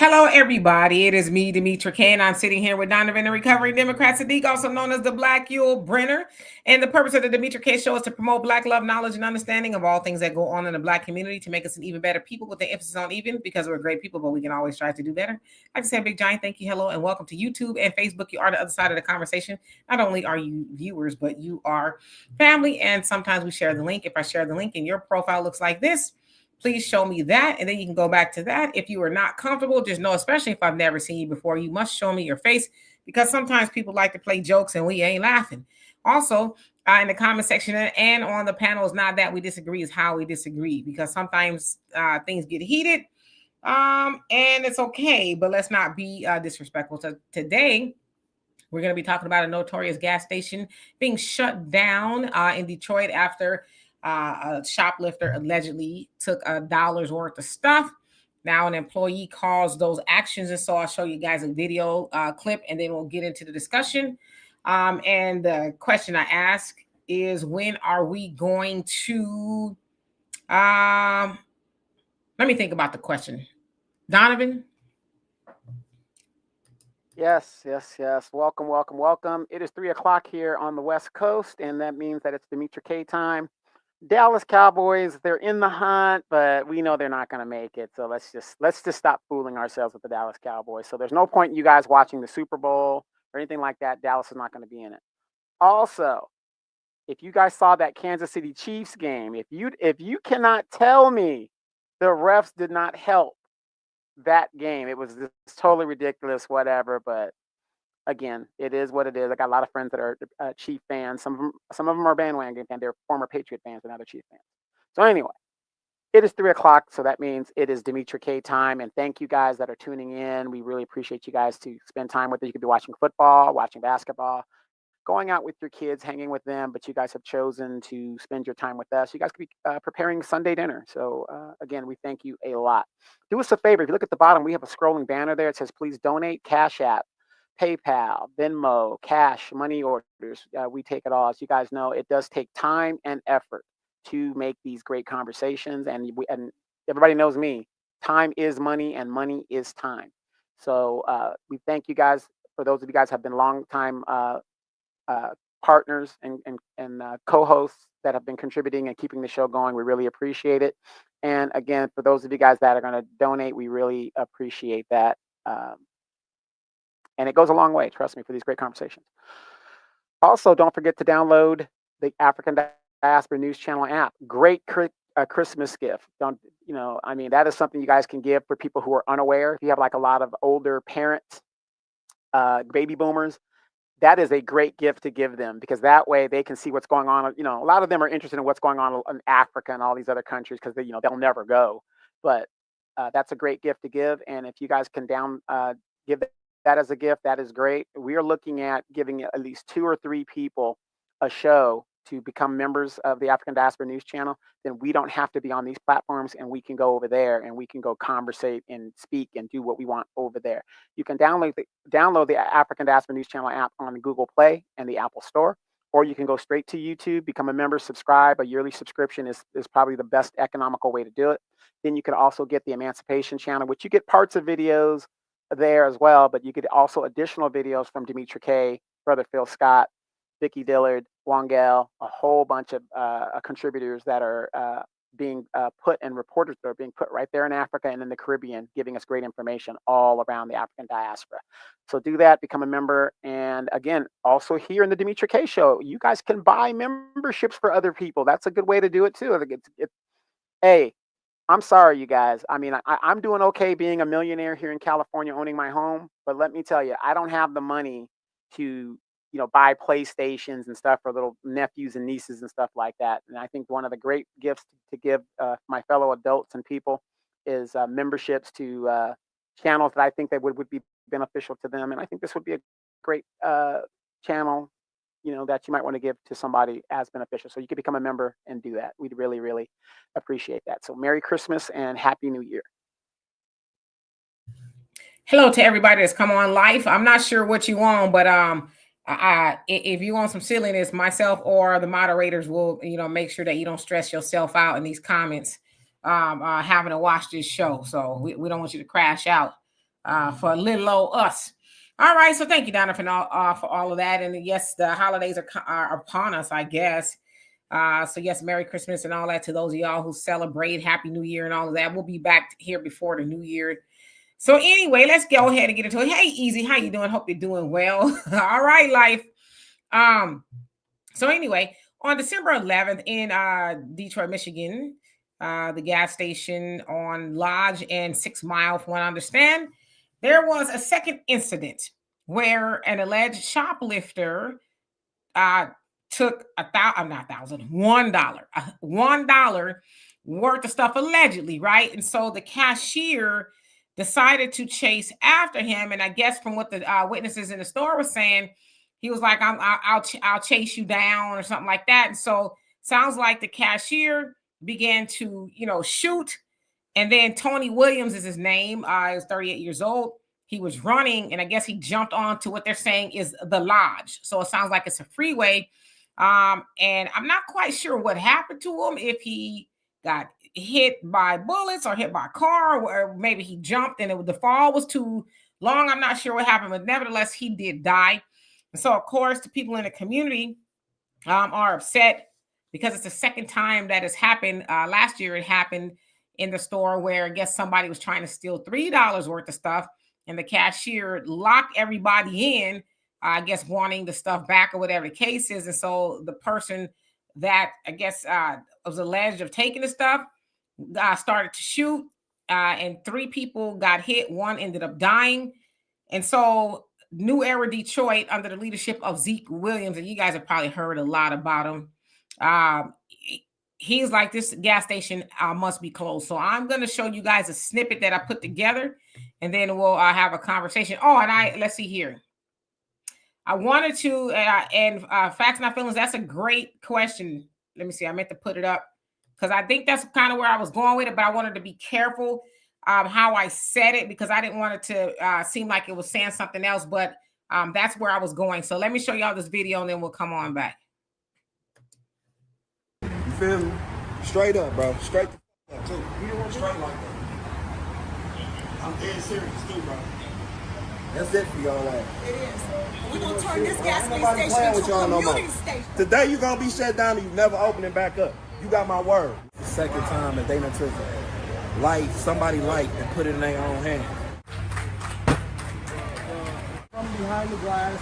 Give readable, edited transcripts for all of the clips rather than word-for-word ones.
Hello, everybody. It is me, Demetra K, and I'm sitting here with Donovan, the recovering Democrat Saadiq, also known as the Black Yule Brenner. And the purpose of the Demetra K show is to promote Black love, knowledge, and understanding of all things that go on in the Black community to make us an even better people with the emphasis on even because we're great people, but we can always try to do better. Like I said, big giant thank you, hello, and welcome to YouTube and Facebook. You are the other side of the conversation. Not only are you viewers, but you are family. And sometimes we share the link. If I share the link and your profile looks like this, please show me that, and then you can go back to that. If you are not comfortable, just know, especially if I've never seen you before, you must show me your face because sometimes people like to play jokes and we ain't laughing. Also, in the comment section and on the panel, is not that we disagree, is how we disagree, because sometimes things get heated, and it's okay, but let's not be disrespectful. So today, we're going to be talking about a Notorious gas station being shut down in Detroit after a shoplifter allegedly took a dollar's worth of stuff. Now an employee calls those actions, and so I'll show you guys a video clip, and then we'll get into the discussion. And the question I ask is, when are we going to? Let me think about the question. Donovan. Yes. Welcome. It is 3 o'clock here on the West Coast, and that means that it's Demetra K time. Dallas Cowboys, they're in the hunt, but we know they're not going to make it. So let's just stop fooling ourselves with the Dallas Cowboys. So there's no point in you guys watching the Super Bowl or anything like that. Dallas is not going to be in it. Also, if you guys saw that Kansas City Chiefs game, if you cannot tell me the refs did not help that game, it was just totally ridiculous, whatever. But again, it is what it is. I got a lot of friends that are Chief fans. Some of them are bandwagon fans. They're former Patriot fans and other Chief fans. So anyway, it is 3 o'clock, so that means it is Demetra K time. And thank you guys that are tuning in. We really appreciate you guys to spend time with us. You could be watching football, watching basketball, going out with your kids, hanging with them, but you guys have chosen to spend your time with us. You guys could be preparing Sunday dinner. So again, we thank you a lot. Do us a favor. If you look at the bottom, we have a scrolling banner there. It says, please donate. Cash App, PayPal, Venmo, cash, money orders. We take it all. As you guys know, it does take time and effort to make these great conversations. And everybody knows me. Time is money, and money is time. So we thank you guys. For those of you guys who have been long time partners and co-hosts that have been contributing and keeping the show going, we really appreciate it. And again, for those of you guys that are going to donate, we really appreciate that. And it goes a long way, trust me, for these great conversations. Also, don't forget to download the African Diaspora News Channel app. Great Christmas gift. That is something you guys can give for people who are unaware. If you have like a lot of older parents, baby boomers, that is a great gift to give them, because that way they can see what's going on. A lot of them are interested in what's going on in Africa and all these other countries because they'll never go. But that's a great gift to give. And if you guys can give that as a gift, that is great. We are looking at giving at least 2 or 3 people a show to become members of the African Diaspora News Channel. Then we don't have to be on these platforms, and we can go over there and we can go conversate and speak and do what we want over there. You can download the African Diaspora News Channel app on Google Play and the Apple Store, or you can go straight to YouTube, become a member, subscribe. A yearly subscription is probably the best economical way to do it. Then you can also get the Emancipation Channel, which you get parts of videos there as well, but you get also additional videos from Demetra K, Brother Phil Scott, Vicki Dillard, Wongel, a whole bunch of contributors that are being put, and reporters that are being put right there in Africa and in the Caribbean, giving us great information all around the African diaspora. So do that, become a member. And again, also here in the Demetra K show, you guys can buy memberships for other people. That's a good way to do it too. Hey, I'm sorry, you guys. I'm doing okay being a millionaire here in California, owning my home. But let me tell you, I don't have the money to, buy PlayStations and stuff for little nephews and nieces and stuff like that. And I think one of the great gifts to give my fellow adults and people is memberships to channels that I think that would be beneficial to them. And I think this would be a great channel, that you might want to give to somebody as beneficial. So you could become a member and do that. We'd really, really appreciate that. So Merry Christmas and Happy New Year. Hello to everybody that's come on live. I'm not sure what you want, but if you want some silliness, myself or the moderators will, make sure that you don't stress yourself out in these comments, having to watch this show. So we don't want you to crash out. for little old us. All right, so thank you, Donna, for all of that. And yes, the holidays are upon us, I guess. So yes, Merry Christmas and all that to those of y'all who celebrate. Happy New Year and all of that. We'll be back here before the New Year. So anyway, let's go ahead and get into it. Hey, Easy, how you doing? Hope you're doing well. All right, life. So anyway, on December 11th in Detroit, Michigan, the gas station on Lodge and 6 Mile, from what I understand, there was a second incident where an alleged shoplifter took $1 worth of stuff allegedly, right? And so the cashier decided to chase after him, and I guess from what the witnesses in the store were saying, he was like, I'll chase you down or something like that. And so sounds like the cashier began to, shoot. And then Tony Williams is his name. He was 38 years old. He was running, and I guess he jumped onto what they're saying is the Lodge. So it sounds like it's a freeway. And I'm not quite sure what happened to him, if he got hit by bullets or hit by a car, or maybe he jumped and the fall was too long. I'm not sure what happened, but nevertheless, he did die. And so, of course, the people in the community are upset because it's the second time that has happened. Last year, it happened in the store where I guess somebody was trying to steal $3 worth of stuff, and the cashier locked everybody in, I guess wanting the stuff back or whatever the case is. And so the person that I guess was alleged of taking the stuff started to shoot, and 3 people got hit. 1 ended up dying. And so New Era Detroit, under the leadership of Zeke Williams, and you guys have probably heard a lot about him. He's like, this gas station must be closed. So I'm going to show you guys a snippet that I put together, and then we'll have a conversation. Oh, and let's see here. I wanted to, and facts not feelings, that's a great question. Let me see. I meant to put it up because I think that's kind of where I was going with it, but I wanted to be careful how I said it, because I didn't want it to seem like it was saying something else, but that's where I was going. So let me show y'all this video, and then we'll come on back. You feel me? Straight up, bro. Straight the up, too. You don't want straight like that. I'm dead serious, too, bro. That's it for y'all, like. It is. We're going to turn this gas station into a community station. Today you going to be shut down and you never open it back up. You got my word. The second time that they done took life, somebody's life, and put it in their own hands. From behind the glass,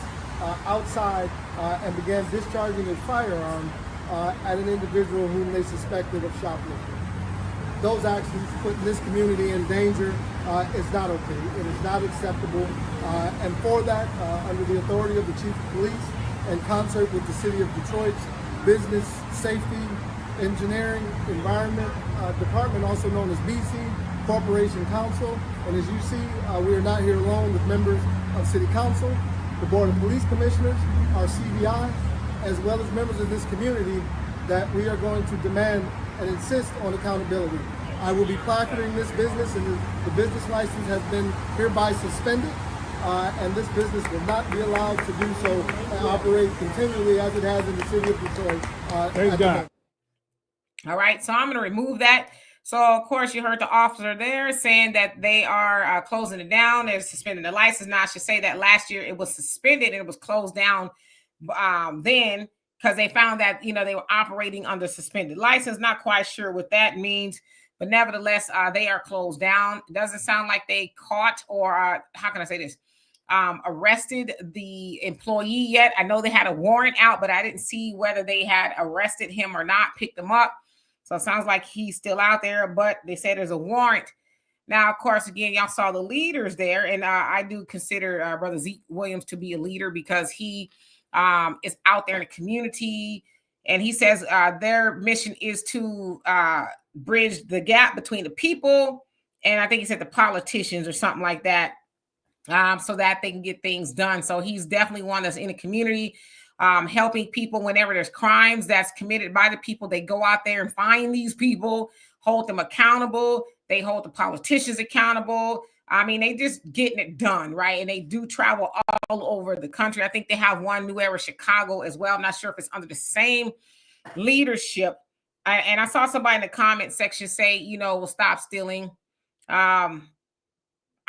outside, and began discharging a firearm at an individual whom they suspected of shoplifting. Those actions putting this community in danger is not okay. It is not acceptable. And for that, under the authority of the Chief of Police, in concert with the City of Detroit's Business, Safety, Engineering, Environment Department, also known as BC, Corporation Council. And as you see, we are not here alone with members of City Council, the Board of Police Commissioners, our CVI, as well as members of this community, that we are going to demand and insist on accountability. I will be placarding this business, and the business license has been hereby suspended, and this business will not be allowed to do so and operate continually as it has in the city of Detroit. Thank God. All right, so I'm going to remove that. So, of course, you heard the officer there saying that they are closing it down. They're suspending the license. Now, I should say that last year it was suspended and it was closed down then, because they found that, they were operating under suspended license. Not quite sure what that means, but nevertheless, they are closed down. It doesn't sound like they caught or, how can I say this, arrested the employee yet. I know they had a warrant out, but I didn't see whether they had arrested him or not, picked him up. So it sounds like he's still out there, but they say there's a warrant. Now, of course, again, y'all saw the leaders there, and I do consider Brother Zeke Williams to be a leader, because he is out there in the community, and he says their mission is to bridge the gap between the people, and I think he said the politicians or something like that, so that they can get things done. So he's definitely one that's in the community, helping people whenever there's crimes that's committed by the people. They go out there and find these people, hold them accountable. They hold the politicians accountable. I mean, they just getting it done, right? And they do travel all over the country. I think they have one, New Era Chicago, as well. I'm not sure if it's under the same leadership. And I saw somebody in the comment section say, well, stop stealing.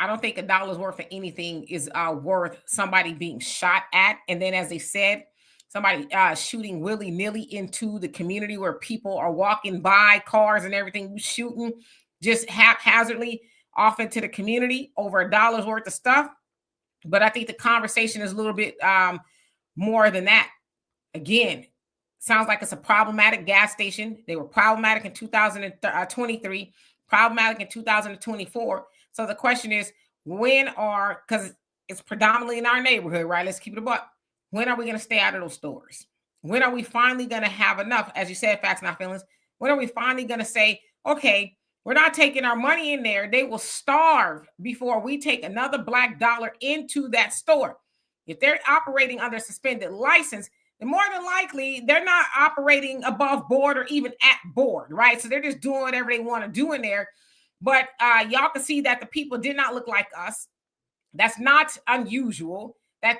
I don't think $1 worth of anything is worth somebody being shot at. And then, as they said, somebody shooting willy-nilly into the community where people are walking by, cars and everything, shooting just haphazardly off into the community over $1 worth of stuff. But I think the conversation is a little bit more than that. Again, sounds like it's a problematic gas station. They were problematic in 2023, problematic in 2024. So the question is, because it's predominantly in our neighborhood, right? Let's keep it a buck. When are we going to stay out of those stores? When are we finally going to have enough? As you said, facts, not feelings. When are we finally going to say, okay, we're not taking our money in there. They will starve before we take another black dollar into that store. If they're operating under suspended license, then more than likely they're not operating above board or even at board, right? So they're just doing whatever they want to do in there. But y'all can see that the people did not look like us. That's not unusual. That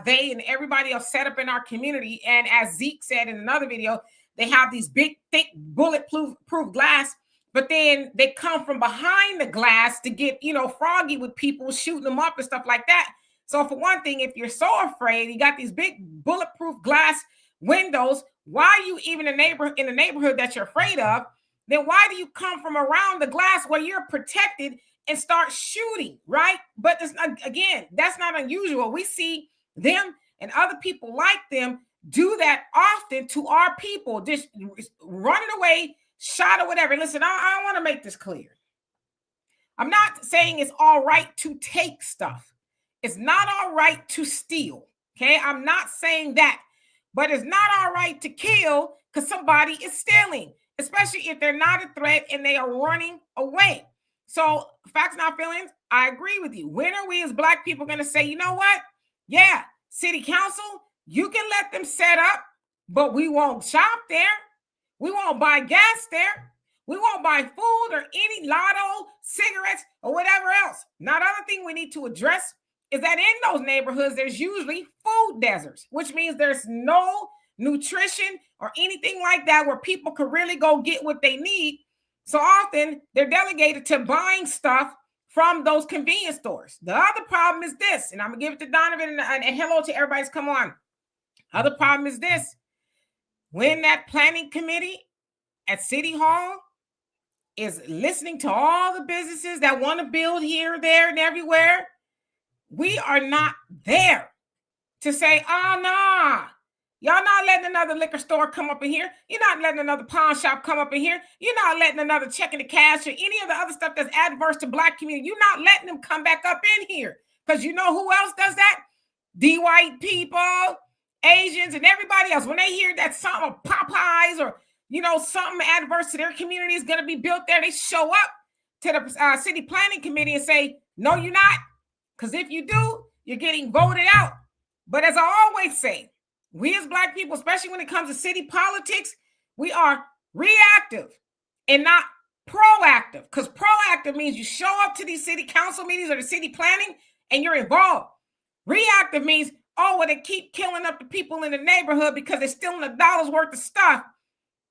they and everybody else set up in our community. And as Zeke said in another video, they have these big, thick, bulletproof glass, but then they come from behind the glass to get, froggy with people, shooting them up and stuff like that. So for one thing, if you're so afraid, you got these big bulletproof glass windows, why are you even in the neighborhood that you're afraid of? Then why do you come from around the glass where you're protected and start shooting, right? But it's not, again, that's not unusual. We see them and other people like them do that often to our people, just running away, shot or whatever. Listen, I want to make this clear. I'm not saying it's all right to take stuff. It's not all right to steal, okay? I'm not saying that. But it's not all right to kill because somebody is stealing, especially if they're not a threat and they are running away. So, facts, not feelings, I agree with you. When are we as Black people going to say, you know what? Yeah, city council, you can let them set up, but we won't shop there. We won't buy gas there. We won't buy food or any lotto, cigarettes, or whatever else. Now, the other thing we need to address is that in those neighborhoods, there's usually food deserts, which means there's no nutrition or anything like that where people can really go get what they need. So often they're delegated to buying stuff from those convenience stores. The other problem is this, and I'm gonna give it to Donovan and hello to everybody's come on. Other problem is this. When that planning committee at City Hall is listening to all the businesses that want to build here, there, and everywhere, we are not there to say, oh, nah, y'all not letting another liquor store come up in here. You're not letting another pawn shop come up in here. You're not letting another checking the cash or any of the other stuff that's adverse to Black community. You're not letting them come back up in here. Because you know who else does that? The white people, Asians, and everybody else. When they hear that something of Popeyes or, something adverse to their community is going to be built there, they show up to the city planning committee and say, no, you're not. Because if you do, you're getting voted out. But as I always say, we as Black people, especially when it comes to city politics, we are reactive and not proactive. Because proactive means you show up to these city council meetings or the city planning and you're involved. Reactive means, they keep killing up the people in the neighborhood because they're stealing $1 worth of stuff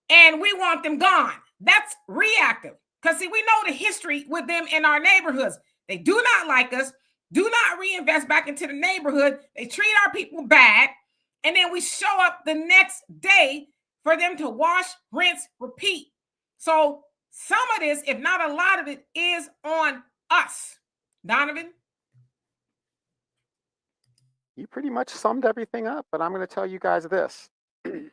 and we want them gone. That's reactive. Because see, we know the history with them in our neighborhoods. They do not like us. Do not reinvest back into the neighborhood. They treat our people bad. And then we show up the next day for them to wash, rinse, repeat. So some of this, if not a lot of it, is on us. Donovan? You pretty much summed everything up, but I'm going to tell you guys this.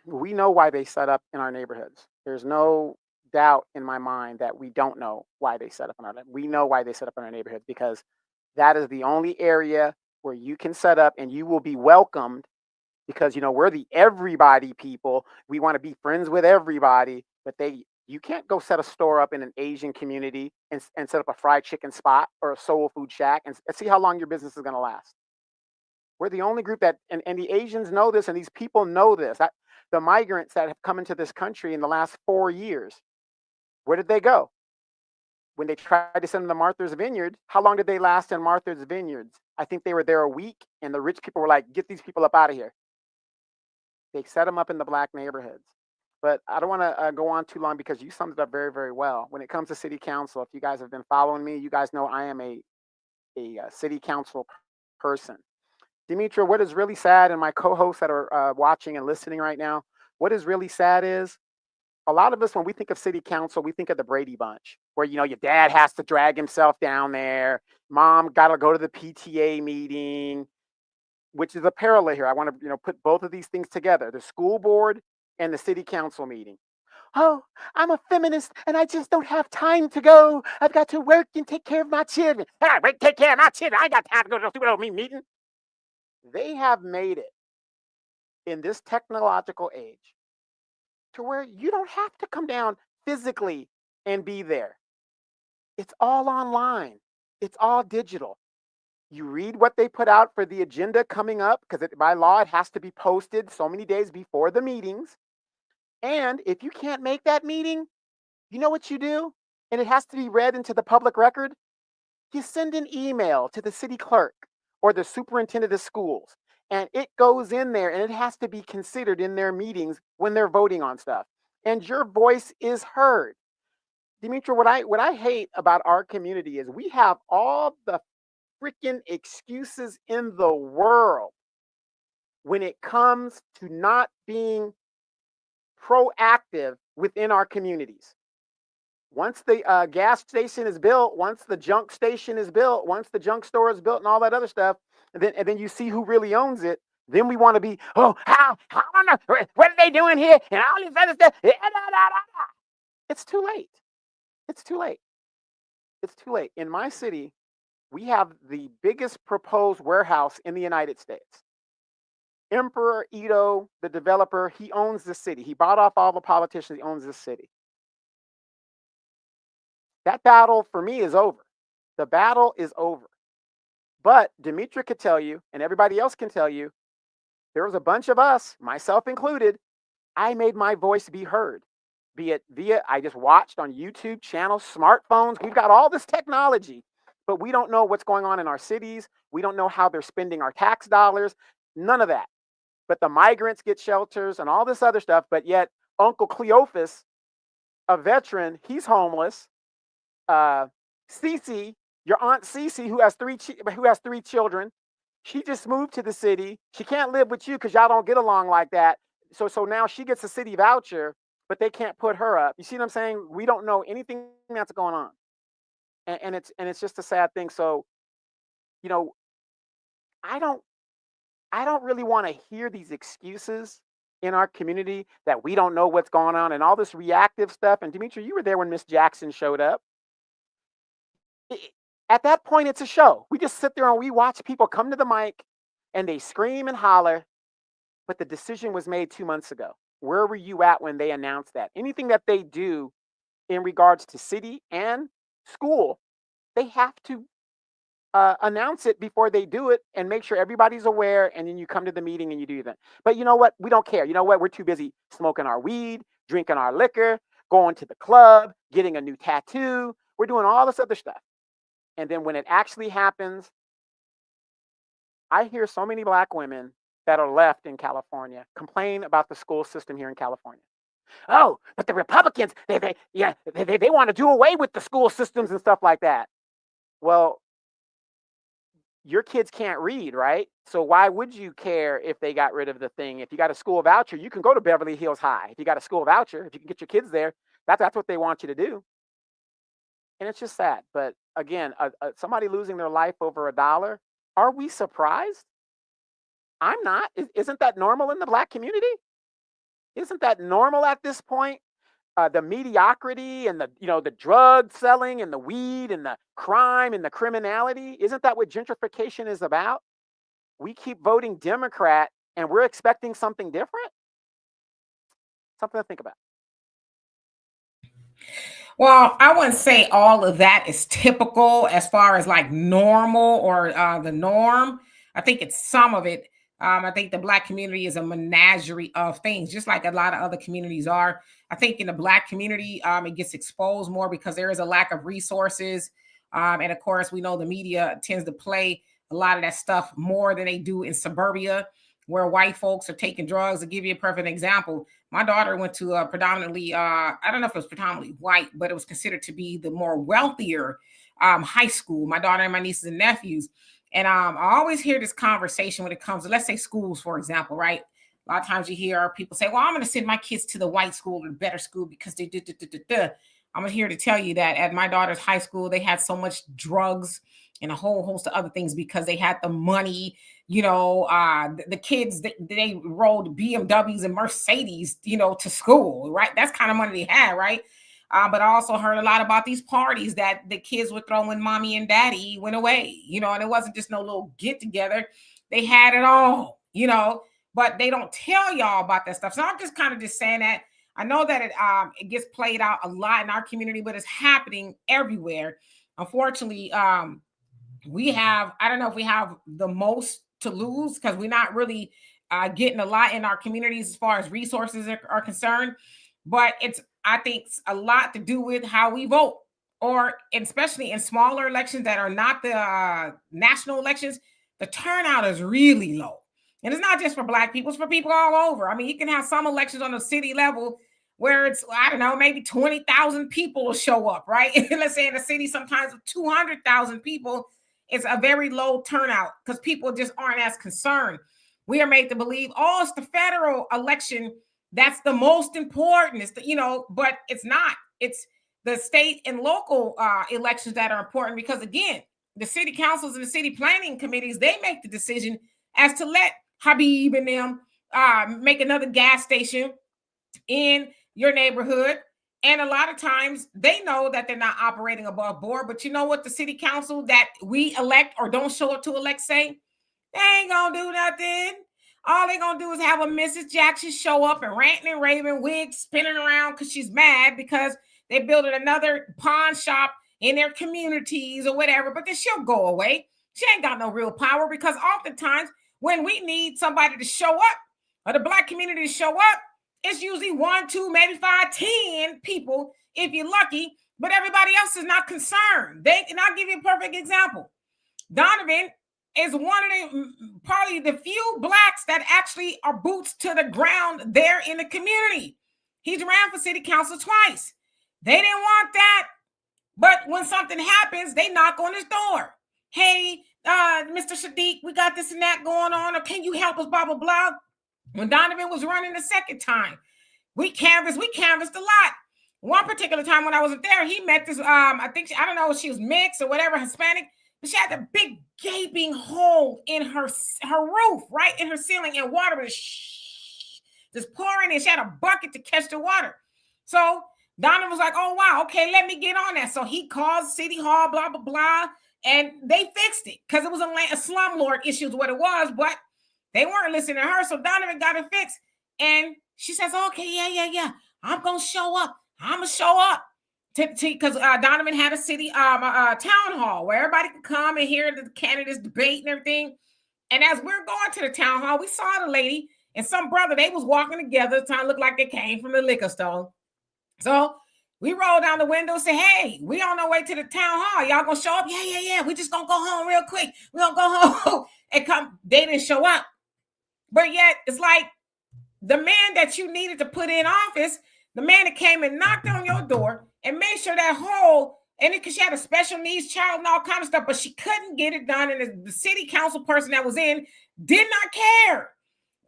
We know why they set up in our neighborhoods. There's no doubt in my mind that we don't know why they set up in our neighborhoods. We know why they set up in our neighborhoods because that is the only area where you can set up and you will be welcomed because, we're the everybody people. We want to be friends with everybody, but you can't go set a store up in an Asian community and set up a fried chicken spot or a soul food shack and see how long your business is going to last. We're the only group that, and the Asians know this, and these people know this. The migrants that have come into this country in the last 4 years, where did they go? When they tried to send them to Martha's Vineyard, how long did they last in Martha's Vineyards? I think they were there a week, and the rich people were like, get these people up out of here. They set them up in the Black neighborhoods. But I don't want to go on too long because you summed it up very, very well. When it comes to city council, if you guys have been following me, you guys know I am a a city council person. Demetra, what is really sad, and my co-hosts that are watching and listening right now, what is really sad is a lot of us, when we think of city council, we think of the Brady Bunch, where, you know, your dad has to drag himself down there. Mom got to go to the PTA meeting, which is a parallel here. I want to, you know, put both of these things together, the school board and the city council meeting. Oh, I'm a feminist and I just don't have time to go. I've got to work and take care of my children. Ah, wait, take care of my children. I ain't got time to go to a stupid old meeting. They have made it in this technological age to where you don't have to come down physically and be there. It's all online. It's all digital. You read what they put out for the agenda coming up, because by law it has to be posted so many days before the meetings. And if you can't make that meeting, you know what you do? And it has to be read into the public record. You send an email to the city clerk or the superintendent of schools, and it goes in there and it has to be considered in their meetings when they're voting on stuff. And your voice is heard. Demetra, what I hate about our community is we have all the freaking excuses in the world when it comes to not being proactive within our communities. Once the gas station is built, once the junk station is built, once the junk store is built and all that other stuff, and then you see who really owns it, then we want to be, oh, how what are they doing here? And all this other stuff. It's too late. It's too late. It's too late. In my city, we have the biggest proposed warehouse in the United States. Emperor Ito, the developer, he owns the city. He bought off all the politicians. He owns this city. That battle for me is over. The battle is over. But Demetra could tell you, and everybody else can tell you, there was a bunch of us, myself included, I made my voice be heard. Be it via, I just watched on YouTube channels, smartphones. We've got all this technology, but we don't know what's going on in our cities. We don't know how they're spending our tax dollars. None of that. But the migrants get shelters and all this other stuff. But yet Uncle Cleophas, a veteran, he's homeless. Cece, your aunt Cece, who has three children, she just moved to the city. She can't live with you because y'all don't get along like that. So now she gets a city voucher, but they can't put her up. You see what I'm saying? We don't know anything that's going on, and it's just a sad thing. So, you know, I don't really want to hear these excuses in our community that we don't know what's going on and all this reactive stuff. And Demetra, you were there when Miss Jackson showed up. At that point, it's a show. We just sit there and we watch people come to the mic and they scream and holler, but the decision was made 2 months ago. Where were you at when they announced that? Anything that they do in regards to city and school, they have to announce it before they do it and make sure everybody's aware, and then you come to the meeting and you do that. But you know what? We don't care. You know what? We're too busy smoking our weed, drinking our liquor, going to the club, getting a new tattoo. We're doing all this other stuff. And then when it actually happens, I hear so many Black women that are left in California complain about the school system here in California. Oh, but the Republicans, they want to do away with the school systems and stuff like that. Well, your kids can't read, right? So why would you care if they got rid of the thing? If you got a school voucher, you can go to Beverly Hills High. If you got a school voucher, if you can get your kids there, that's what they want you to do. And it's just sad. But again, somebody losing their life over $1, are we surprised? I'm not. Isn't that normal in the Black community? Isn't that normal at this point? The mediocrity and the drug selling and the weed and the crime and the criminality. Isn't that what gentrification is about? We keep voting Democrat and we're expecting something different. Something to think about. Well, I wouldn't say all of that is typical as far as like normal or the norm. I think it's some of it. I think the Black community is a menagerie of things, just like a lot of other communities are. I think in the Black community, it gets exposed more because there is a lack of resources. And of course, we know the media tends to play a lot of that stuff more than they do in suburbia, where white folks are taking drugs. To give you a perfect example, my daughter went to predominantly, I don't know if it was predominantly white, but it was considered to be the more wealthier high school, my daughter and my nieces and nephews. And I always hear this conversation when it comes to, let's say, schools, for example, right? A lot of times you hear people say, well, I'm going to send my kids to the white school or the better school because they did. I'm here to tell you that at my daughter's high school, they had so much drugs and a whole host of other things because they had the money. The kids, they rode BMWs and Mercedes, to school, right? That's kind of money they had, right? But I also heard a lot about these parties that the kids would throw when mommy and daddy went away, and it wasn't just no little get together. They had it all, but they don't tell y'all about that stuff. So I'm just kind of just saying that. I know that it gets played out a lot in our community, but it's happening everywhere. Unfortunately, I don't know if we have the most to lose because we're not really getting a lot in our communities as far as resources are concerned. But I think it's a lot to do with how we vote, or especially in smaller elections that are not the national elections, the turnout is really low. And it's not just for Black people, it's for people all over. I mean, you can have some elections on the city level where it's, I don't know, maybe 20,000 people will show up, right? Let's say in a city, sometimes 200,000 people, it's a very low turnout because people just aren't as concerned. We are made to believe, it's the federal election that's the most important. It's but it's not. It's the state and local elections that are important because, again, the city councils and the city planning committees, they make the decision as to let Habib and them make another gas station in your neighborhood. And a lot of times they know that they're not operating above board. But you know what the city council that we elect or don't show up to elect say? They ain't going to do nothing. All they're going to do is have a Mrs. Jackson show up and ranting and raving, wigs spinning around because she's mad because they built another pawn shop in their communities or whatever. But then she'll go away. She ain't got no real power because oftentimes when we need somebody to show up or the Black community to show up, it's usually 1, 2, maybe 5, 10 people if you're lucky, but everybody else is not concerned. And I'll give you a perfect example. Donovan is one of the probably the few Blacks that actually are boots to the ground there in the community. He's ran for city council twice. They didn't want that, but when something happens, they knock on his door. Hey, Mr. Saadiq, we got this and that going on, or can you help us, blah, blah, blah. When Donovan was running the second time, we canvassed a lot. One particular time when I wasn't there, he met this, I don't know if she was mixed or whatever, Hispanic, but she had a big gaping hole in her roof, right in her ceiling, and water was just pouring in. She had a bucket to catch the water. So Donovan was like, oh, wow, okay, let me get on that. So he called City Hall, blah, blah, blah, and they fixed it because it was a slumlord issue is what it was, but they weren't listening to her. So Donovan got it fixed. And she says, okay, yeah. I'm going to show up. I'm going to show up. Because Donovan had a city town hall where everybody could come and hear the candidates debate and everything. And as we're going to the town hall, we saw the lady and some brother. They was walking together, trying to look like they came from the liquor store. So we rolled down the window and said, hey, we on our way to the town hall. Y'all going to show up? Yeah. We just going to go home real quick. We going to go home. And come. They didn't show up. But yet, it's like the man that you needed to put in office, the man that came and knocked on your door and made sure that whole, and because she had a special needs child and all kind of stuff, but she couldn't get it done. And the city council person that was in did not care,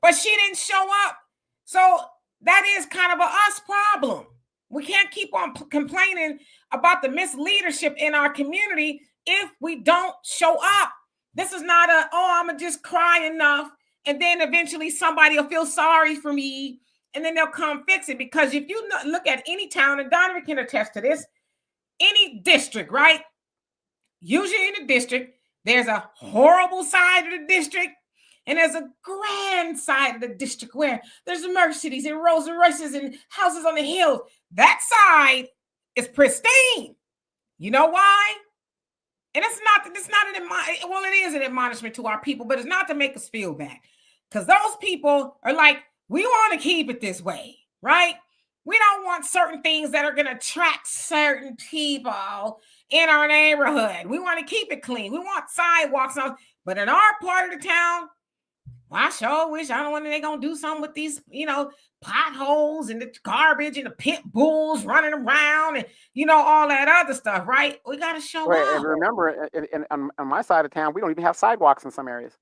but she didn't show up. So that is kind of a us problem. We can't keep on complaining about the misleadership in our community if we don't show up. This is not I'm going to just cry enough. And then eventually somebody will feel sorry for me. And then they'll come fix it. Because if you look at any town, and Donovan can attest to this, any district, right? Usually in the district, there's a horrible side of the district. And there's a grand side of the district where there's Mercedes and Rolls Royces and houses on the hills. That side is pristine. You know why? And it is an admonishment to our people, but it's not to make us feel bad. Because those people are like, we want to keep it this way, right? We don't want certain things that are going to attract certain people in our neighborhood. We want to keep it clean. We want sidewalks. But in our part of the town, Well, I sure wish, I don't know when they're going to do something with these, potholes and the garbage and the pit bulls running around and, all that other stuff, right? We got to show Right, and up. remember, on my side of town, we don't even have sidewalks in some areas.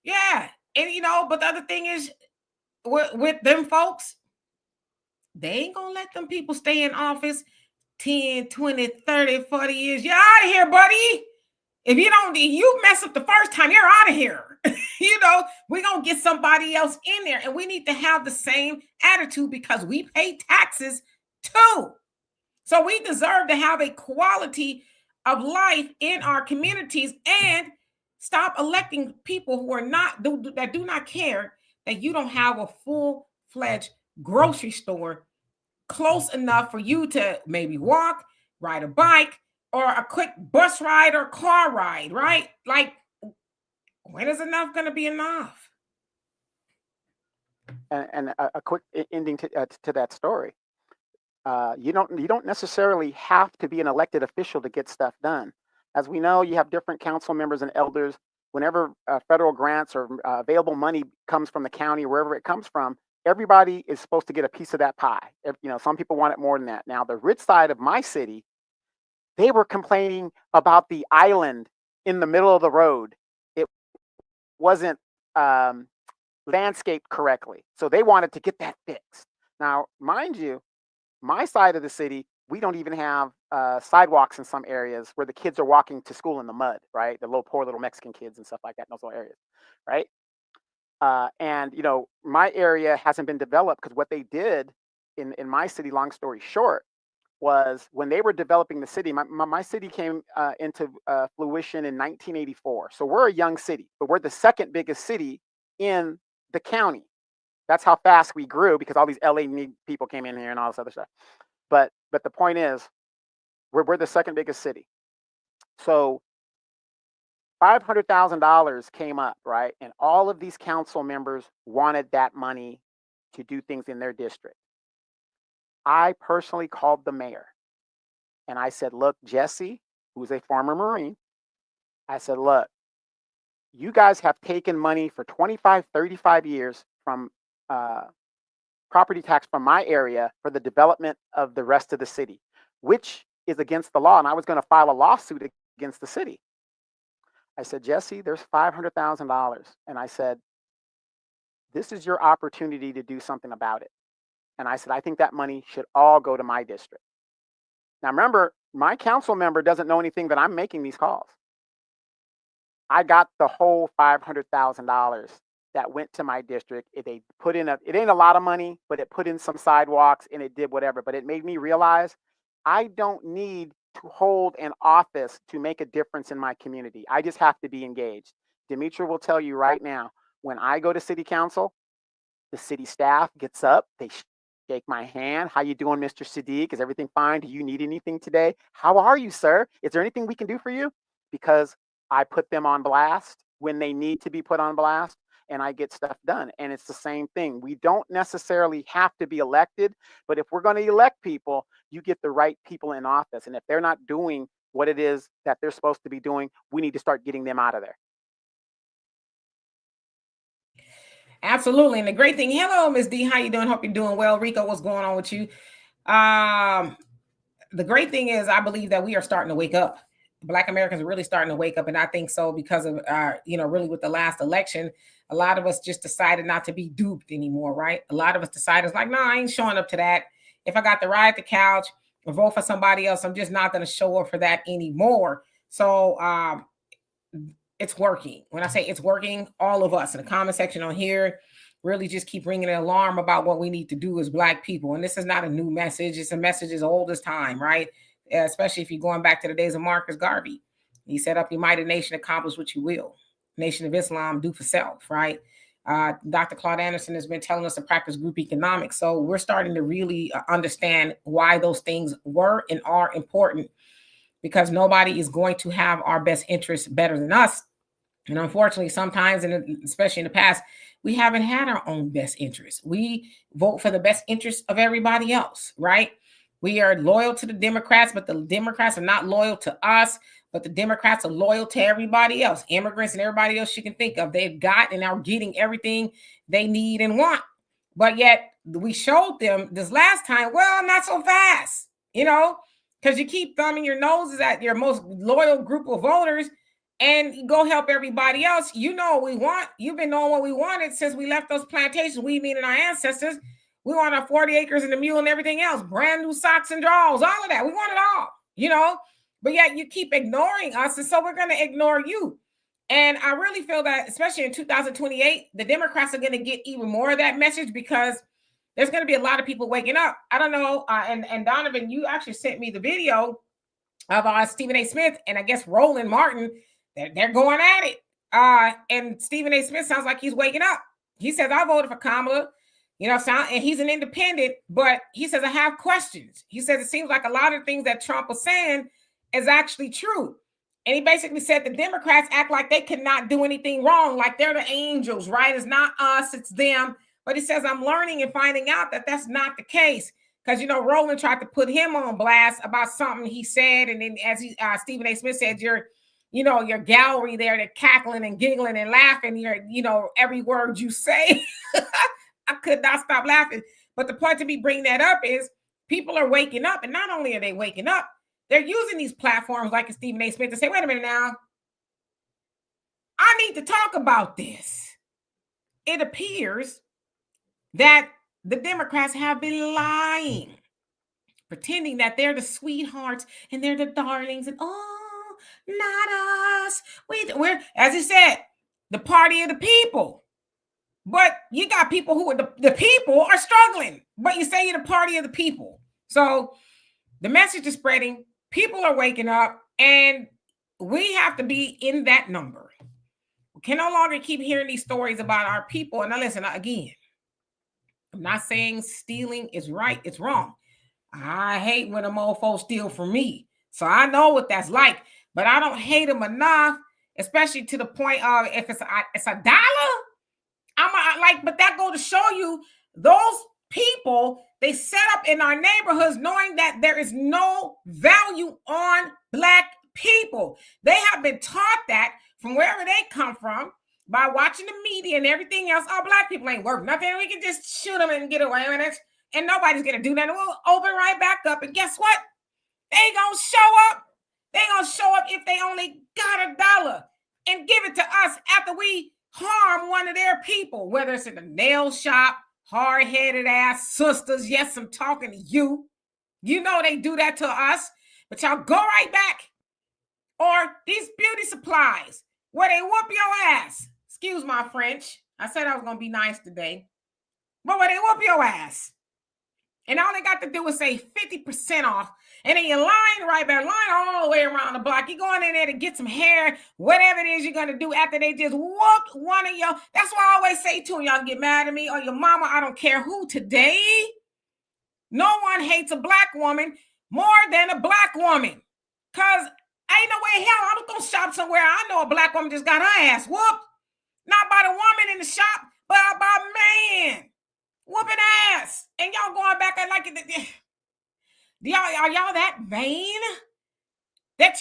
Yeah. And, but the other thing is with them folks, they ain't going to let them people stay in office 10, 20, 30, 40 years. You're out of here, buddy. If you mess up the first time, you're out of here. We're going to get somebody else in there. And we need to have the same attitude because we pay taxes too. So we deserve to have a quality of life in our communities and stop electing people who are that do not care that you don't have a full-fledged grocery store close enough for you to maybe walk, ride a bike, or a quick bus ride or car ride, right? Like, when is enough going to be enough? And a quick ending to that story. You don't necessarily have to be an elected official to get stuff done. As we know, you have different council members and elders. Whenever federal grants or available money comes from the county, wherever it comes from, everybody is supposed to get a piece of that pie. Some people want it more than that. Now, the rich side of my city, they were complaining about the island in the middle of the road. It wasn't landscaped correctly. So they wanted to get that fixed. Now, mind you, my side of the city, we don't even have sidewalks in some areas where the kids are walking to school in the mud, right? The poor little Mexican kids and stuff like that in those little areas, right? And my area hasn't been developed because what they did in my city, long story short, was when they were developing the city, my city came into fruition in 1984. So we're a young city, but we're the second biggest city in the county. That's how fast we grew because all these LA people came in here and all this other stuff. But the point is, we're the second biggest city. So $500,000 came up, right? And all of these council members wanted that money to do things in their district. I personally called the mayor and I said, look, Jesse, who's a former Marine, I said, look, you guys have taken money for 25, 35 years from property tax from my area for the development of the rest of the city, which is against the law. And I was going to file a lawsuit against the city. I said, Jesse, there's $500,000. And I said, this is your opportunity to do something about it. And I said, I think that money should all go to my district. Now, remember, my council member doesn't know anything that I'm making these calls. I got the whole $500,000 that went to my district. It ain't a lot of money, but it put in some sidewalks and it did whatever. But it made me realize I don't need to hold an office to make a difference in my community. I just have to be engaged. Demetra will tell you right now, when I go to city council, the city staff gets up, they shake my hand. How you doing, Mr. Saadiq? Is everything fine? Do you need anything today? How are you, sir? Is there anything we can do for you? Because I put them on blast when they need to be put on blast, and I get stuff done. And it's the same thing. We don't necessarily have to be elected, but if we're going to elect people, you get the right people in office. And if they're not doing what it is that they're supposed to be doing, we need to start getting them out of there. Absolutely. And the great thing, hello, Miss D, how you doing? Hope you're doing well. Rico, what's going on with you? The great thing is I believe that we are starting to wake up. Black Americans are really starting to wake up. And I think so because of, really with the last election, a lot of us just decided not to be duped anymore, right? A lot of us decided like, no, I ain't showing up to that. If I got to ride the couch or vote for somebody else, I'm just not going to show up for that anymore. So it's working. When I say it's working, all of us in the comment section on here really just keep ringing an alarm about what we need to do as Black people. And this is not a new message. It's a message as old as time, right? Especially if you're going back to the days of Marcus Garvey. He set up your mighty nation, accomplish what you will. Nation of Islam, do for self, right? Dr. Claude Anderson has been telling us to practice group economics. So we're starting to really understand why those things were and are important, because nobody is going to have our best interests better than us. And unfortunately, sometimes, and especially in the past, we haven't had our own best interests. We vote for the best interests of everybody else, right? We are loyal to the Democrats, but the Democrats are not loyal to us. But the Democrats are loyal to everybody else, immigrants and everybody else you can think of. They've got and are getting everything they need and want. But yet we showed them this last time, well, not so fast, because you keep thumbing your noses at your most loyal group of voters and you go help everybody else. You know what we want. You've been knowing what we wanted since we left those plantations. We meaning our ancestors. We want our 40 acres and the mule and everything else, brand new socks and drawers, all of that. We want it all, but yet you keep ignoring us. And so we're going to ignore you. And I really feel that, especially in 2028, the Democrats are going to get even more of that message because there's going to be a lot of people waking up. I don't know. And Donovan, you actually sent me the video of Stephen A. Smith and I guess Roland Martin. They're going at it. And Stephen A. Smith sounds like he's waking up. He says, I voted for Kamala, and he's an independent, but he says, I have questions. He says, it seems like a lot of things that Trump was saying is actually true. And he basically said the Democrats act like they cannot do anything wrong, like they're the angels, right? It's not us, it's them. But he says, I'm learning and finding out that that's not the case. Because, Roland tried to put him on blast about something he said. And then as Stephen A. Smith said, your gallery there, they're cackling and giggling and laughing, every word you say. I could not stop laughing. But the point to me bringing that up is people are waking up. And not only are they waking up, they're using these platforms like Stephen A. Smith to say, wait a minute now, I need to talk about this. It appears that the Democrats have been lying, pretending that they're the sweethearts and they're the darlings and, oh, not us. We're, as he said, the party of the people. But you got people who are the people are struggling, but you say you're the party of the people. So the message is spreading. People are waking up, and we have to be in that number. We can no longer keep hearing these stories about our people. And now listen, again, I'm not saying stealing is right. It's wrong. I hate when a mofo steal from me. So I know what that's like, but I don't hate them enough, especially to the point of if it's a dollar, but that go to show you those people, they set up in our neighborhoods knowing that there is no value on Black people. They have been taught that from wherever they come from by watching the media and everything else. Oh, Black people ain't worth nothing. We can just shoot them and get away with it. And nobody's going to do that. And we'll open right back up. And guess what? They going to show up. They going to show up if they only got $1 and give it to us after we harm one of their people, whether it's in the nail shop, hard-headed ass sisters. Yes, I'm talking to you. You know they do that to us, but y'all go right back. Or these beauty supplies where they whoop your ass. Excuse my French. I said I was going to be nice today. But where they whoop your ass. And all they got to do is say 50% off. And then you're lying right back, lying all the way around the block. You're going in there to get some hair, whatever it is you're going to do after they just whooped one of y'all. That's why I always say to y'all, get mad at me or your mama, I don't care who today. No one hates a Black woman more than a Black woman. Because ain't no way hell I'm going to shop somewhere. I know a Black woman just got her ass whooped. Not by the woman in the shop, but by a man. Whooping ass. And y'all going back and like it. Are y'all that vain? That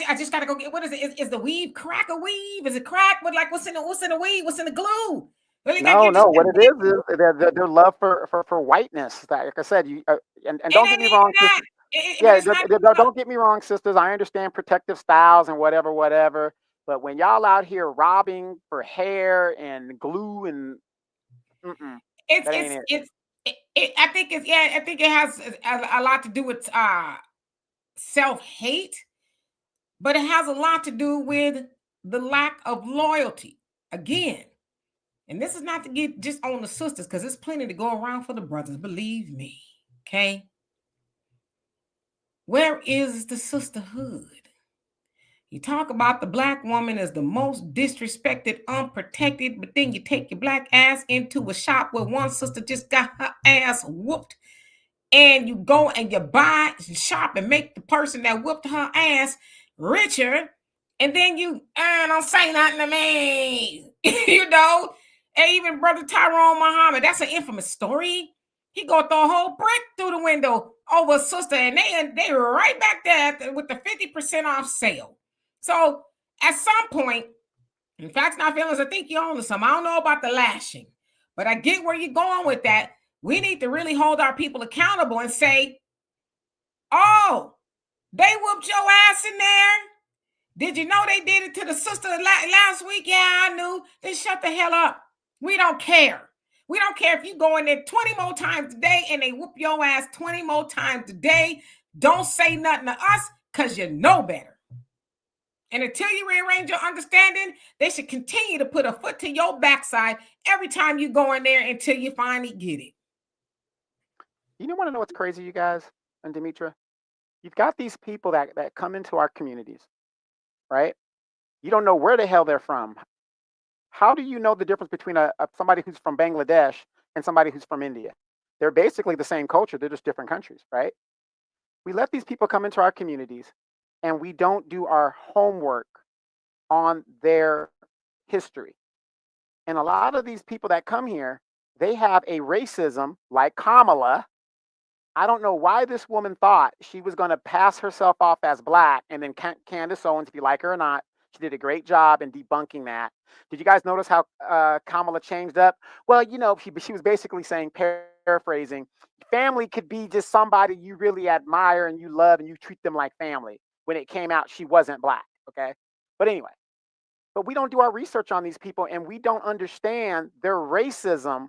I just gotta go get, what is it? Is the weave crack a weave? Is it crack? But like what's in the weave? What's in the glue? Really, no. What it is their love for whiteness. Like I said, and don't get me wrong, sisters. Don't get me wrong, sisters. I understand protective styles and whatever. But when y'all out here robbing for hair and glue and I think it has a lot to do with self-hate, but it has a lot to do with the lack of loyalty. Again, and this is not to get just on the sisters, because there's plenty to go around for the brothers, believe me. Okay. Where is the sisterhood? You talk about the Black woman as the most disrespected, unprotected, but then you take your Black ass into a shop where one sister just got her ass whooped, and you go and you buy and shop and make the person that whooped her ass richer, and then you don't say nothing to me, And even Brother Tyrone Muhammad, that's an infamous story. He go throw a whole brick through the window over a sister, and they right back there with the 50% off sale. So at some point, in facts, not feelings, I think you're on to something. I don't know about the lashing, but I get where you're going with that. We need to really hold our people accountable and say, oh, they whooped your ass in there. Did you know they did it to the sister last week? Yeah, I knew. Then shut the hell up. We don't care. We don't care if you go in there 20 more times a day and they whoop your ass 20 more times a day. Don't say nothing to us because you know better. And until you rearrange your understanding, they should continue to put a foot to your backside every time you go in there until you finally get it. You don't want to know what's crazy, you guys, and Demetra? You've got these people that come into our communities, right? You don't know where the hell they're from. How do you know the difference between somebody who's from Bangladesh and somebody who's from India? They're basically the same culture. They're just different countries, right? We let these people come into our communities and we don't do our homework on their history. And a lot of these people that come here, they have a racism like Kamala. I don't know why this woman thought she was going to pass herself off as black, and then Candace Owens, if you like her or not, she did a great job in debunking that. Did you guys notice how Kamala changed up? Well, you know, she was basically saying, paraphrasing, family could be just somebody you really admire and you love and you treat them like family. When it came out, she wasn't black, okay? But anyway, but we don't do our research on these people and we don't understand their racism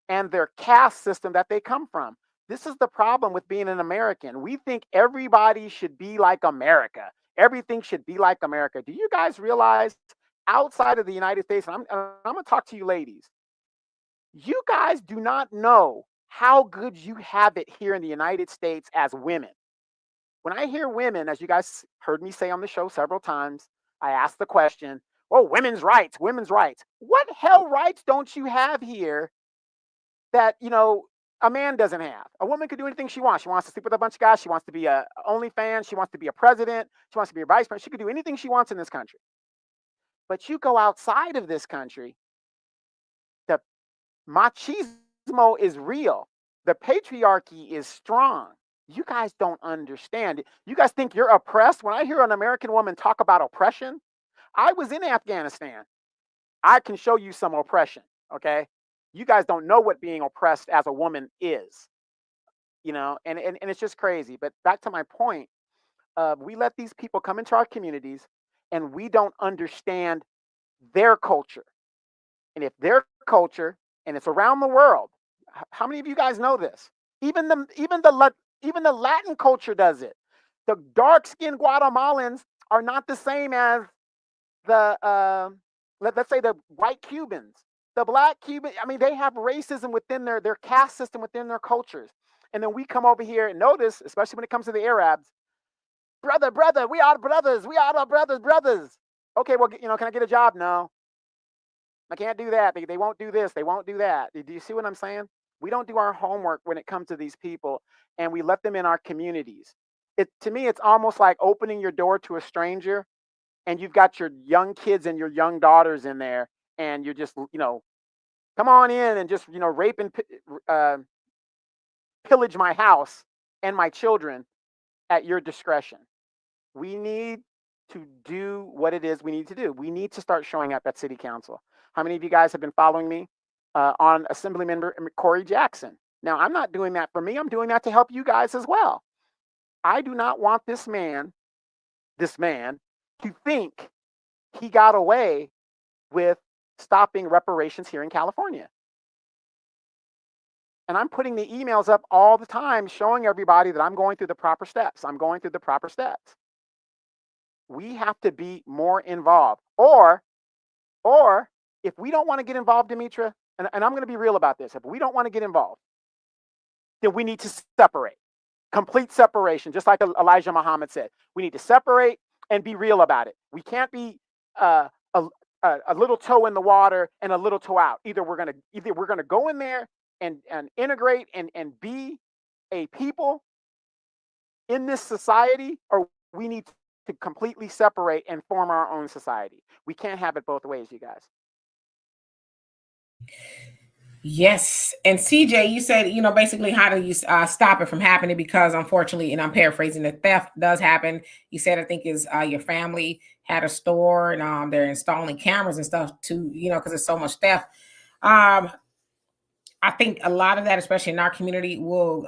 and their caste system that they come from. This is the problem with being an American. We think everybody should be like America. Everything should be like America. Do you guys realize outside of the United States, and I'm going to talk to you ladies, you guys do not know how good you have it here in the United States as women. When I hear women, as you guys heard me say on the show several times, I ask the question, well, women's rights, women's rights. What hell rights don't you have here that, you know, a man doesn't have? A woman could do anything she wants. She wants to sleep with a bunch of guys. She wants to be a OnlyFans. She wants to be a president. She wants to be a vice president. She could do anything she wants in this country. But you go outside of this country, the machismo is real. The patriarchy is strong. You guys don't understand it. You guys think you're oppressed? When I hear an American woman talk about oppression, I was in Afghanistan. I can show you some oppression, okay? You guys don't know what being oppressed as a woman is, you know, and it's just crazy. But back to my point, we let these people come into our communities and we don't understand their culture. And if their culture, and it's around the world, how many of you guys know this? Even the Latin culture does it. The dark-skinned Guatemalans are not the same as the let's say the white Cubans. The black Cuban, I mean, they have racism within their caste system, within their cultures. And then we come over here and notice, especially when it comes to the Arabs, brother, we are brothers. We are brothers. Okay, well, you know, can I get a job? No. I can't do that. They won't do this. They won't do that. Do you see what I'm saying? We don't do our homework when it comes to these people, and we let them in our communities. To me, it's almost like opening your door to a stranger, and you've got your young kids and your young daughters in there, and you're just, you know, come on in and just, you know, rape and pillage my house and my children at your discretion. We need to do what it is we need to do. We need to start showing up at City Council. How many of you guys have been following me on Assemblymember Corey Jackson? Now, I'm not doing that for me. I'm doing that to help you guys as well. I do not want this man to think he got away with stopping reparations here in California. And I'm putting the emails up all the time showing everybody that I'm going through the proper steps. I'm going through the proper steps. We have to be more involved. Or if we don't want to get involved, Demetra, and I'm going to be real about this, if we don't want to get involved, then we need to separate. Complete separation, just like Elijah Muhammad said. We need to separate and be real about it. We can't be a little toe in the water and a little toe out. Either we're gonna go in there and integrate and be a people in this society, or we need to completely separate and form our own society. We can't have it both ways, you guys. Yes. And CJ, you said, you know, basically how do you stop it from happening? Because unfortunately, and I'm paraphrasing, the theft does happen. You said, I think is your family had a store, and they're installing cameras and stuff to, because there's so much theft. I think a lot of that, especially in our community, will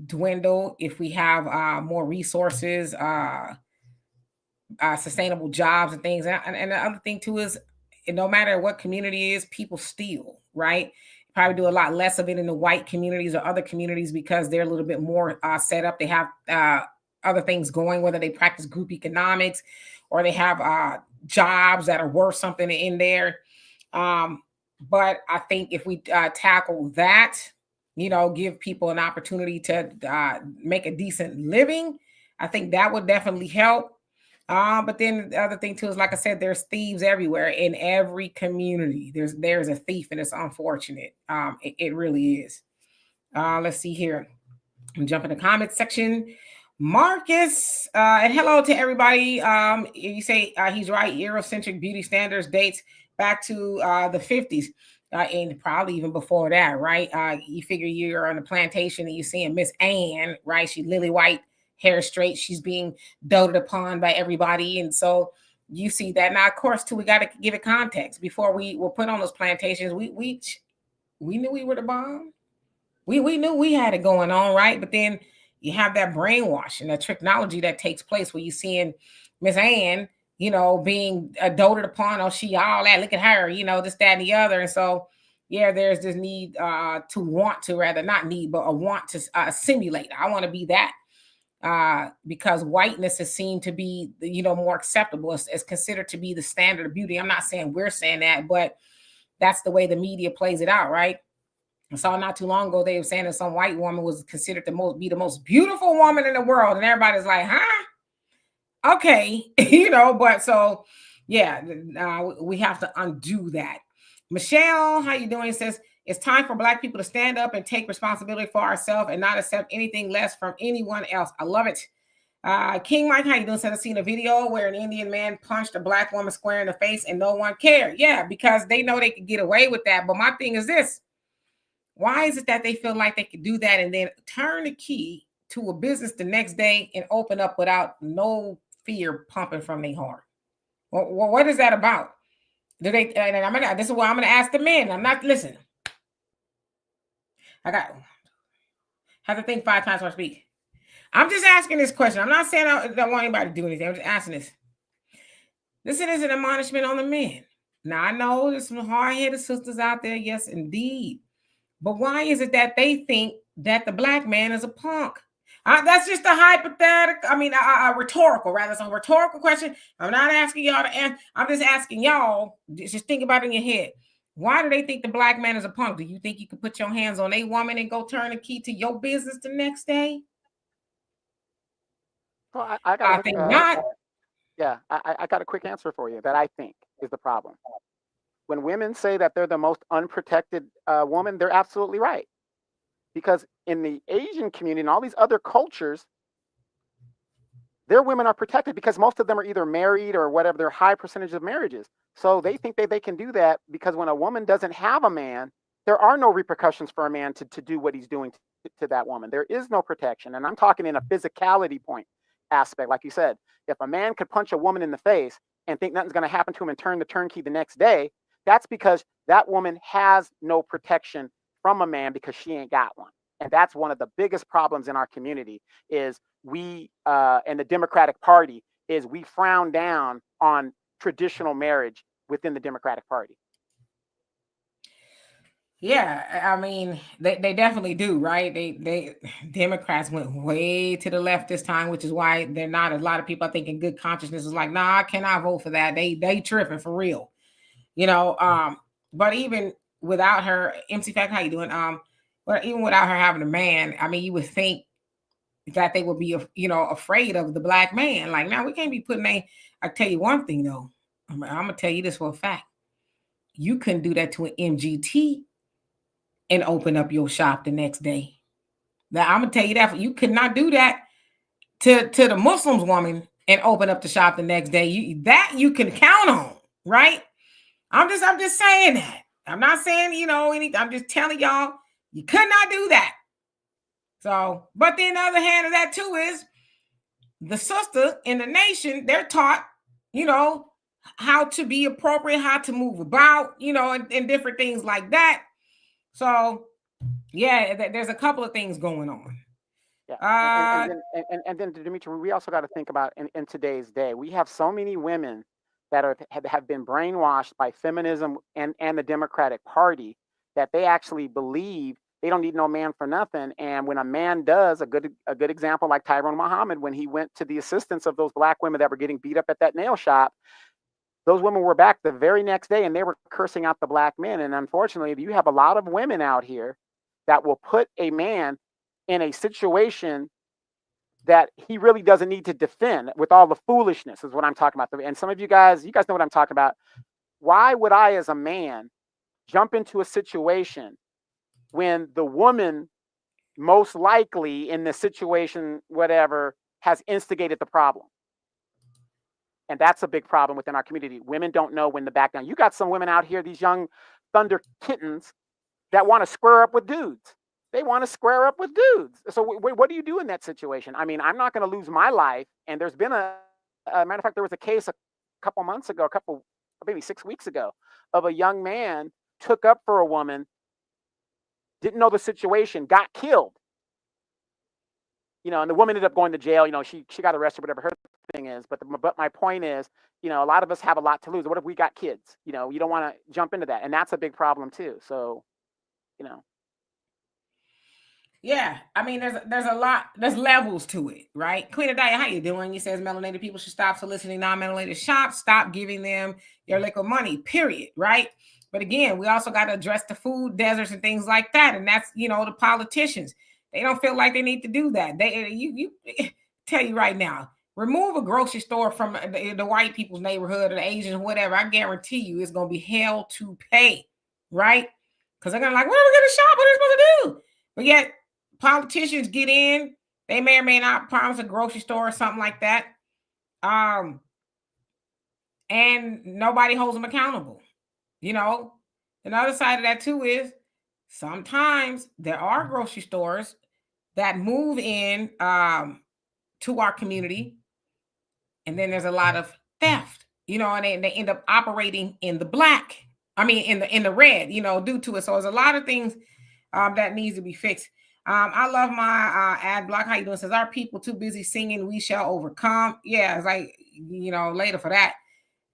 dwindle if we have more resources, sustainable jobs and things. And the other thing too is, no matter what community it is, people steal, right? Probably do a lot less of it in the white communities or other communities because they're a little bit more set up. They have other things going, whether they practice group economics or they have jobs that are worth something in there. But I think if we tackle that, give people an opportunity to make a decent living, I think that would definitely help. But then the other thing too is, like I said, there's thieves everywhere in every community. There's a thief, and it's unfortunate. It really is. Let's see here. I'm jumping the comment section. Marcus, and hello to everybody. You say he's right. Eurocentric beauty standards dates back to the 50s. And probably even before that, right? You figure you're on the plantation and you're seeing Miss Anne, right? She's lily white, hair straight. She's being doted upon by everybody. And so you see that. Now, of course, too, we got to give it context. Before we were put on those plantations, we knew we were the bomb. We knew we had it going on, right? But then you have that brainwashing, that technology that takes place where you're seeing Miss Anne, being doted upon. Oh, she all that. Look at her, this, that, and the other. And so, yeah, there's this need to want to, rather not need, but a want to simulate. I want to be that. Because whiteness is seen to be, more acceptable. It's considered to be the standard of beauty. I'm not saying we're saying that, but that's the way the media plays it out, right? I saw not too long ago they were saying that some white woman was considered be the most beautiful woman in the world, and everybody's like, huh? Okay, But so yeah, we have to undo that. Michelle, how you doing? Says, it's time for Black people to stand up and take responsibility for ourselves and not accept anything less from anyone else. I love it. King Mike, how you doing? Said, I've seen a video where an Indian man punched a Black woman square in the face and no one cared. Yeah, because they know they could get away with that. But my thing is this. Why is it that they feel like they could do that and then turn the key to a business the next day and open up without no fear pumping from their heart? Well, what is that about? Do they? This is what I'm going to ask the men. I'm not listening. I have to think 5 times before I speak. I'm just asking this question. I'm not saying I don't want anybody to do anything. I'm just asking this. This is an admonishment on the men. Now, I know there's some hard-headed sisters out there. Yes, indeed. But why is it that they think that the Black man is a punk? That's just a hypothetical. A rhetorical, rather. It's a rhetorical question. I'm not asking y'all to answer. I'm just asking y'all. Just think about it in your head. Why do they think the Black man is a punk? Do you think you could put your hands on a woman and go turn the key to your business the next day? Well, I think not. Yeah, I got a quick answer for you that I think is the problem. When women say that they're the most unprotected woman, they're absolutely right. Because in the Asian community and all these other cultures, their women are protected because most of them are either married or whatever, their high percentage of marriages. So they think that they can do that because when a woman doesn't have a man, there are no repercussions for a man to do what he's doing to that woman. There is no protection. And I'm talking in a physicality point aspect. Like you said, if a man could punch a woman in the face and think nothing's going to happen to him and turn the turnkey the next day, that's because that woman has no protection from a man because she ain't got one. And that's one of the biggest problems in our community is we, and the Democratic Party, is we frown down on traditional marriage within the Democratic Party. Yeah, they definitely do, right? They Democrats went way to the left this time, which is why they're not, a lot of people I think in good consciousness is like, nah, I cannot vote for that. They tripping for real. But even without her, MC Fact, how you doing? But even without her having a man, you would think that they would be, afraid of the Black man. Like, now we can't be putting I tell you one thing though. I'm gonna tell you this for a fact. You couldn't do that to an MGT and open up your shop the next day. Now I'm gonna tell you that you could not do that to the Muslims woman and open up the shop the next day. You can count on, right? I'm just saying that. I'm not saying, anything. I'm just telling y'all, you could not do that. So, but then the other hand of that too is the sister in the nation, they're taught you know, how to be appropriate, how to move about, you know, and different things like that. So yeah, there's a couple of things going on. Yeah, and then Dimitri, we also got to think about in today's day, we have so many women that have been brainwashed by feminism and the Democratic Party that they actually believe they don't need no man for nothing. And when a man does, a good example like Tyrone Muhammad, when he went to the assistance of those black women that were getting beat up at that nail shop, those women were back the very next day and they were cursing out the black men. And unfortunately, you have a lot of women out here that will put a man in a situation that he really doesn't need to defend with all the foolishness is what I'm talking about. And some of you guys know what I'm talking about. Why would I, as a man, jump into a situation when the woman most likely in the situation, whatever, has instigated the problem? And that's a big problem within our community. Women don't know when to back down. You got some women out here, these young thunder kittens, that want to square up with dudes. They want to square up with dudes. So what do you do in that situation? I mean, I'm not going to lose my life. And there's been a matter of fact, there was a case a couple months ago, maybe 6 weeks ago, of a young man took up for a woman, didn't know the situation, got killed. You know, and the woman ended up going to jail. You know, she got arrested, whatever her thing is. But my point is, you know, a lot of us have a lot to lose. What if we got kids? You know, you don't want to jump into that. And that's a big problem too. So, you know. Yeah, I mean, there's levels to it, right? Queen Adaya, how you doing? He says melanated people should stop soliciting non-melanated shops, stop giving them their liquid money, period, right? But again, we also got to address the food deserts and things like that. And that's, you know, the politicians. They don't feel like they need to do that. You tell you right now, remove a grocery store from the white people's neighborhood or the Asians, whatever. I guarantee you it's going to be hell to pay, right? Because they're going to like, what are we going to shop? What are we supposed to do? But yet, politicians get in, they may or may not promise a grocery store or something like that. And nobody holds them accountable. You know, another side of that too is sometimes there are grocery stores that move in to our community, and then there's a lot of theft, you know, and they end up operating in the black. I mean, in the red, you know, due to it. So there's a lot of things that needs to be fixed. I love my ad block. How you doing? Says, our people too busy singing "We Shall Overcome." Yeah, it's like, you know, later for that.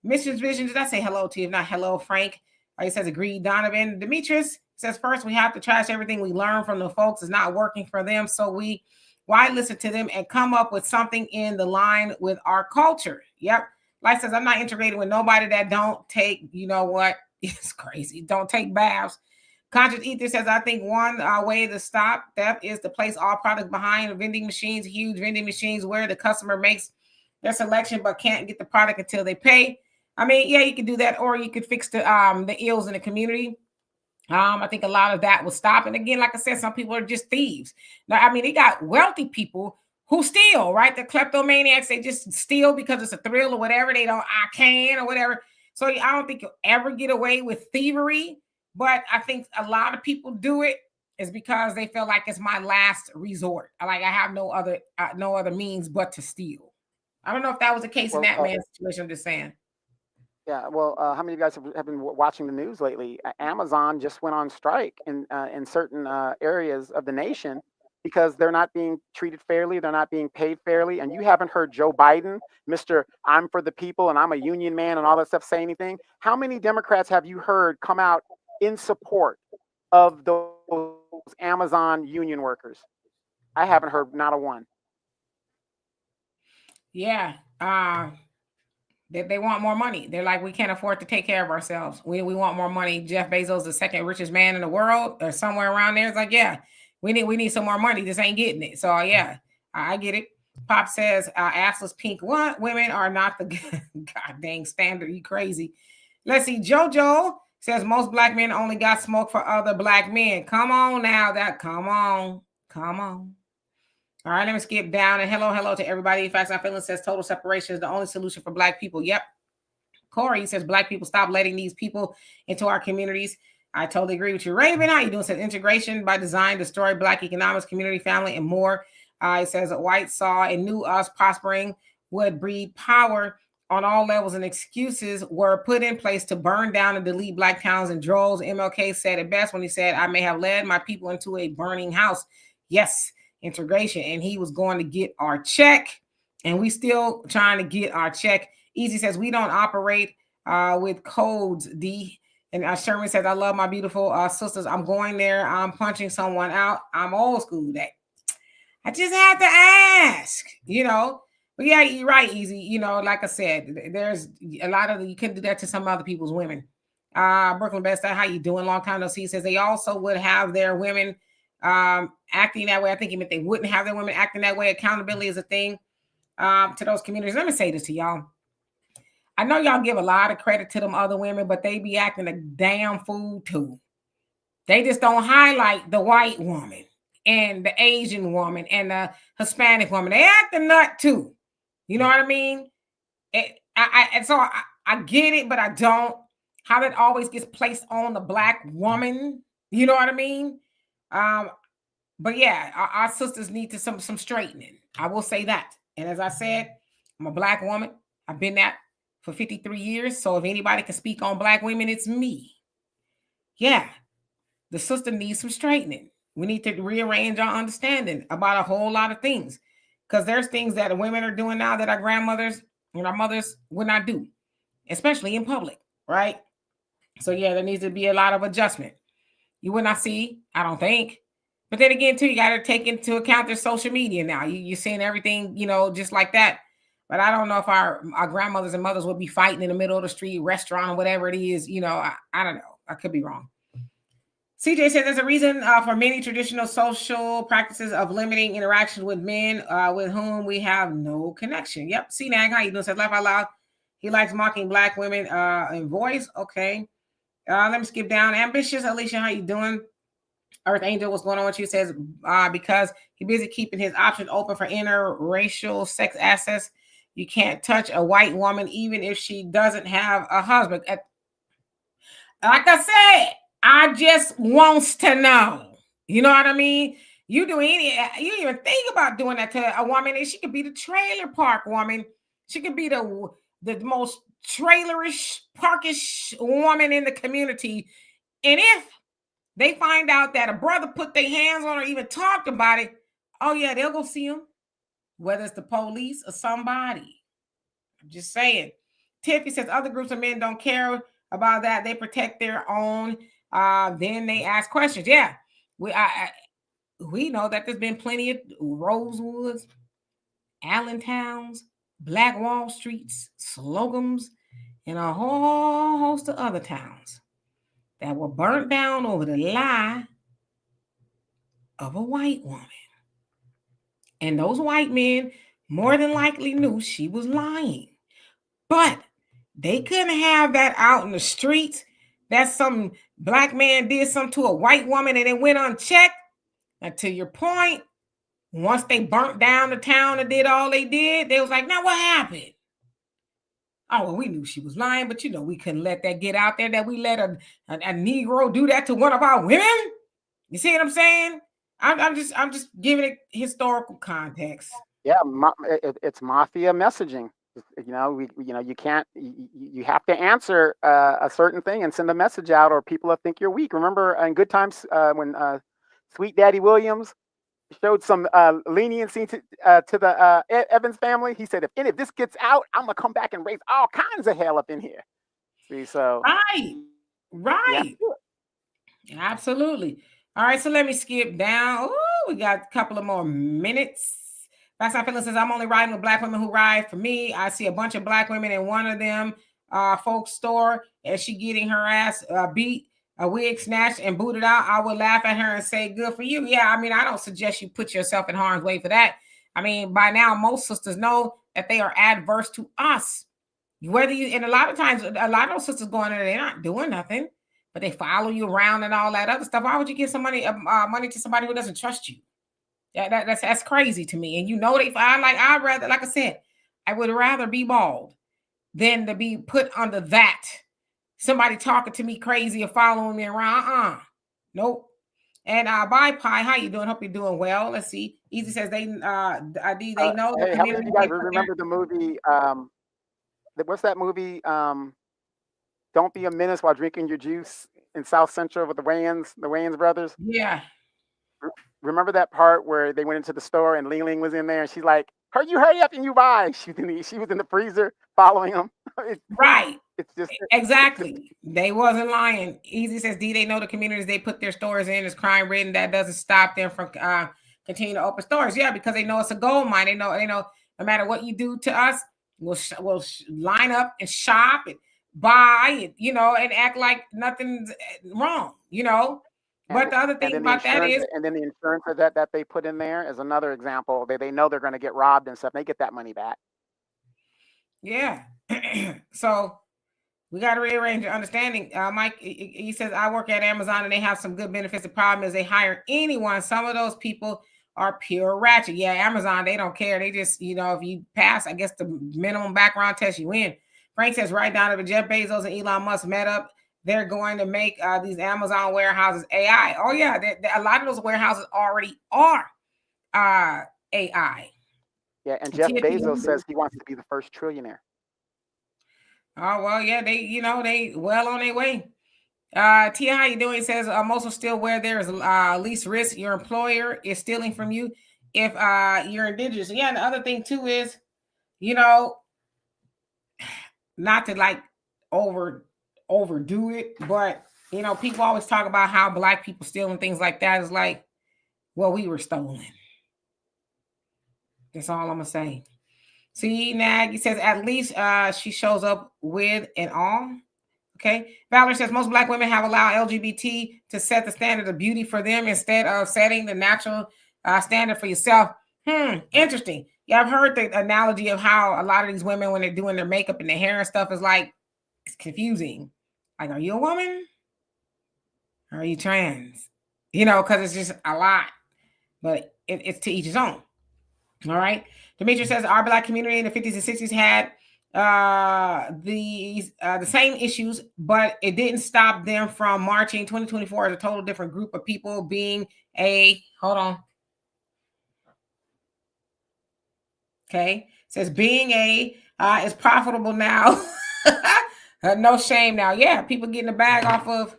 Mrs. Vision, did I say hello to you? If not, hello, Frank. He says, agreed, Donovan. Demetrius says, first, we have to trash everything we learn from the folks. It's not working for them. So why listen to them and come up with something in the line with our culture? Yep. Like says, I'm not integrated with nobody that don't take, you know what? It's crazy. Don't take baths. Conscious Ether says, I think one way to stop theft is to place all products behind vending machines, huge vending machines where the customer makes their selection but can't get the product until they pay. I mean, yeah, you could do that, or you could fix the ills in the community. I think a lot of that will stop. And again, like I said, some people are just thieves. Now, I mean, they got wealthy people who steal, right? The kleptomaniacs, they just steal because it's a thrill or whatever. They don't, I can or whatever. So I don't think you'll ever get away with thievery. But I think a lot of people do it is because they feel like it's my last resort. Like I have no other means but to steal. I don't know if that was the case in that man's situation. I'm just saying. Yeah, well, how many of you guys have been watching the news lately? Amazon just went on strike in certain areas of the nation because they're not being treated fairly, they're not being paid fairly, and you haven't heard Joe Biden, Mr. I'm for the people and I'm a union man and all that stuff, say anything. How many Democrats have you heard come out in support of those Amazon union workers? I haven't heard not a one. Yeah. They want more money. They're like, we can't afford to take care of ourselves. We want more money. Jeff Bezos, the second richest man in the world, or somewhere around there. It's like, yeah, we need some more money. This ain't getting it. So yeah, I get it. Pop says, assless pink. What? Women are not the god dang standard. You crazy. Let's see. JoJo says most black men only got smoke for other black men. Come on now. Come on. All right, let me skip down. And hello to everybody. Facts Not Feelings says total separation is the only solution for black people. Yep. Corey says black people stop letting these people into our communities. I totally agree with you. Raven, how you doing? Says integration by design, destroy black economics, community, family, and more. It says white saw and knew us prospering would breed power on all levels, and excuses were put in place to burn down and delete black towns and droves. MLK said it best when he said, "I may have led my people into a burning house." Yes, integration. And he was going to get our check, and we still trying to get our check. Easy says, "We don't operate with codes, D." And Sherman says, "I love my beautiful sisters. I'm going there. I'm punching someone out. I'm old school. That I just had to ask, you know." But yeah, you're right, Easy. You know, like I said, there's a lot of you can do that to some other people's women. Brooklyn Best, how you doing? Long time no see. Says they also would have their women acting that way. I think he meant they wouldn't have their women acting that way. Accountability is a thing to those communities. Let me say this to y'all. I know y'all give a lot of credit to them other women, but they be acting a damn fool too. They just don't highlight the white woman and the Asian woman and the Hispanic woman. They act a nut too. You know what I mean? I get it, but I don't. How that always gets placed on the black woman. You know what I mean? But yeah, our sisters need to some straightening. I will say that. And as I said, I'm a black woman. I've been that for 53 years. So if anybody can speak on black women, it's me. Yeah, the sister needs some straightening. We need to rearrange our understanding about a whole lot of things. Because there's things that women are doing now that our grandmothers and our mothers would not do, especially in public, right? So yeah, there needs to be a lot of adjustment. You would not see, I don't think. But then again, too, you got to take into account their social media now. You're seeing everything, you know, just like that. But I don't know if our grandmothers and mothers would be fighting in the middle of the street, restaurant, or whatever it is. You know, I don't know. I could be wrong. CJ said there's a reason for many traditional social practices of limiting interaction with men with whom we have no connection. Yep. CNAG, how you doing? Said laugh out loud. He likes mocking black women in voice. Okay. Let me skip down. Ambitious Alicia, how you doing? Earth Angel, what's going on with you? Says because he's busy keeping his options open for interracial sex access. You can't touch a white woman even if she doesn't have a husband. Like I said, I just wants to know. You know what I mean? You even think about doing that to a woman, and she could be the trailer park woman. She could be the most trailerish, parkish woman in the community. And if they find out that a brother put their hands on her, even talked about it, oh yeah, they'll go see him, whether it's the police or somebody. I'm just saying. Tiffy says other groups of men don't care about that. They protect their own. Then they ask questions. Yeah, we know that there's been plenty of Rosewoods, Allentowns, Black Wall Streets, Slocums, and a whole host of other towns that were burnt down over the lie of a white woman. And those white men more than likely knew she was lying. But they couldn't have that out in the streets. That some black man did something to a white woman and it went unchecked. And to your point, once they burnt down the town and did all they did, they was like, now what happened? Oh, well, we knew she was lying, but we couldn't let that get out there, that we let a Negro do that to one of our women. You see what I'm saying? I'm just giving it historical context. Yeah, it's mafia messaging. You can't. You have to answer a certain thing and send a message out, or people will think you're weak. Remember in Good Times when Sweet Daddy Williams showed some leniency to the Evans family. He said, if this gets out, I'm gonna come back and raise all kinds of hell up in here. See, so right, absolutely. All right, so let me skip down. We got a couple of more minutes. Backside Phyllis says, I'm only riding with black women who ride for me. I see a bunch of black women in one of them folks store as she getting her ass beat, a wig snatched and booted out. I would laugh at her and say, good for you. Yeah, I mean, I don't suggest you put yourself in harm's way for that. I mean, by now, most sisters know that they are adverse to us. And a lot of times, a lot of those sisters going in there, they're not doing nothing, but they follow you around and all that other stuff. Why would you give money to somebody who doesn't trust you? That's crazy to me. And I'd rather, like I said, I would rather be bald than to be put under that. Somebody talking to me crazy or following me around. Nope. And bye Pie, how you doing? Hope you're doing well. Let's see. Easy says they know. Hey, how many of you guys remember the movie what's that movie? Don't Be a Menace While Drinking Your Juice in South Central with the Wayans brothers. Yeah. Remember that part where they went into the store and Ling Ling was in there and she's like, hurry up and you buy. She was in the freezer following them. Right. It's just exactly. They wasn't lying. Easy says, D, they know the communities they put their stores in is crime ridden. That doesn't stop them from continuing to open stores. Yeah, because they know it's a gold mine. They know no matter what you do to us, we'll line up and shop and buy, and act like nothing's wrong, But the other thing about that is, and then the insurance that they put in there is another example. They know they're going to get robbed and stuff. They get that money back. Yeah. So we got to rearrange your understanding. Mike, he says, I work at Amazon and they have some good benefits. The problem is they hire anyone. Some of those people are pure ratchet. Yeah, Amazon, they don't care. They just, if you pass, I guess, the minimum background test, you win. Frank says, right down to Jeff Bezos and Elon Musk met up. They're going to make these Amazon warehouses AI. Oh, yeah. A lot of those warehouses already are AI. Yeah, and Jeff Bezos says he wants to be the first trillionaire. Oh, well, yeah, they well on their way. Tia, how you doing? He says, most will still where there is least risk. Your employer is stealing from you if you're indigenous. Yeah, and the other thing, too, is, not to, like, overdo it, but, people always talk about how Black people steal and things like that. It's like, well, we were stolen. That's all I'm going to say. See, Nag, he says, at least she shows up with and all. Okay. Valerie says, most Black women have allowed LGBT to set the standard of beauty for them instead of setting the natural standard for yourself. Interesting. Yeah, I've heard the analogy of how a lot of these women, when they're doing their makeup and their hair and stuff, is like, it's confusing. Like, are you a woman? Or are you trans? Because it's just a lot. But it's to each his own. All right. Demetri says our Black community in the 50s and 60s had the same issues, but it didn't stop them from marching. 2024 is a total different group of people being hold on. Okay. It says being is profitable now. No shame now. Yeah. People getting a bag off of.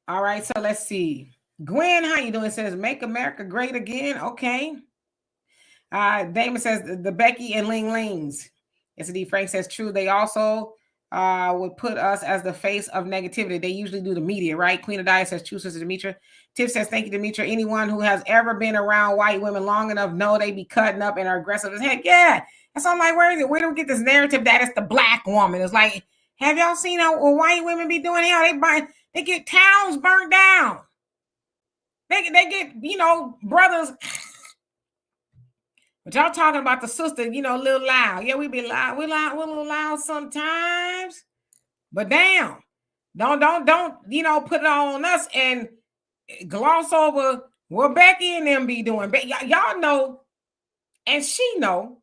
All right. So let's see. Gwen, how you doing? It says, make America great again. Okay. Damon says, the Becky and Ling Lings. SD Frank says, true. They also would put us as the face of negativity. They usually do the media, right? Queen of Diet says, true, Sister Demetra. Tiff says, thank you, Demetra. Anyone who has ever been around white women long enough know they be cutting up and are aggressive as heck. Yeah. That's all I'm like, where is it? Where do we get this narrative that it's the Black woman? It's like, have y'all seen how white women be doing? Hell, they get towns burnt down. They get, brothers. But y'all talking about the sister, a little loud. Yeah, we be loud. We're a little loud sometimes. But damn, don't, put it on us and gloss over what Becky and them be doing. But y'all know, and she know,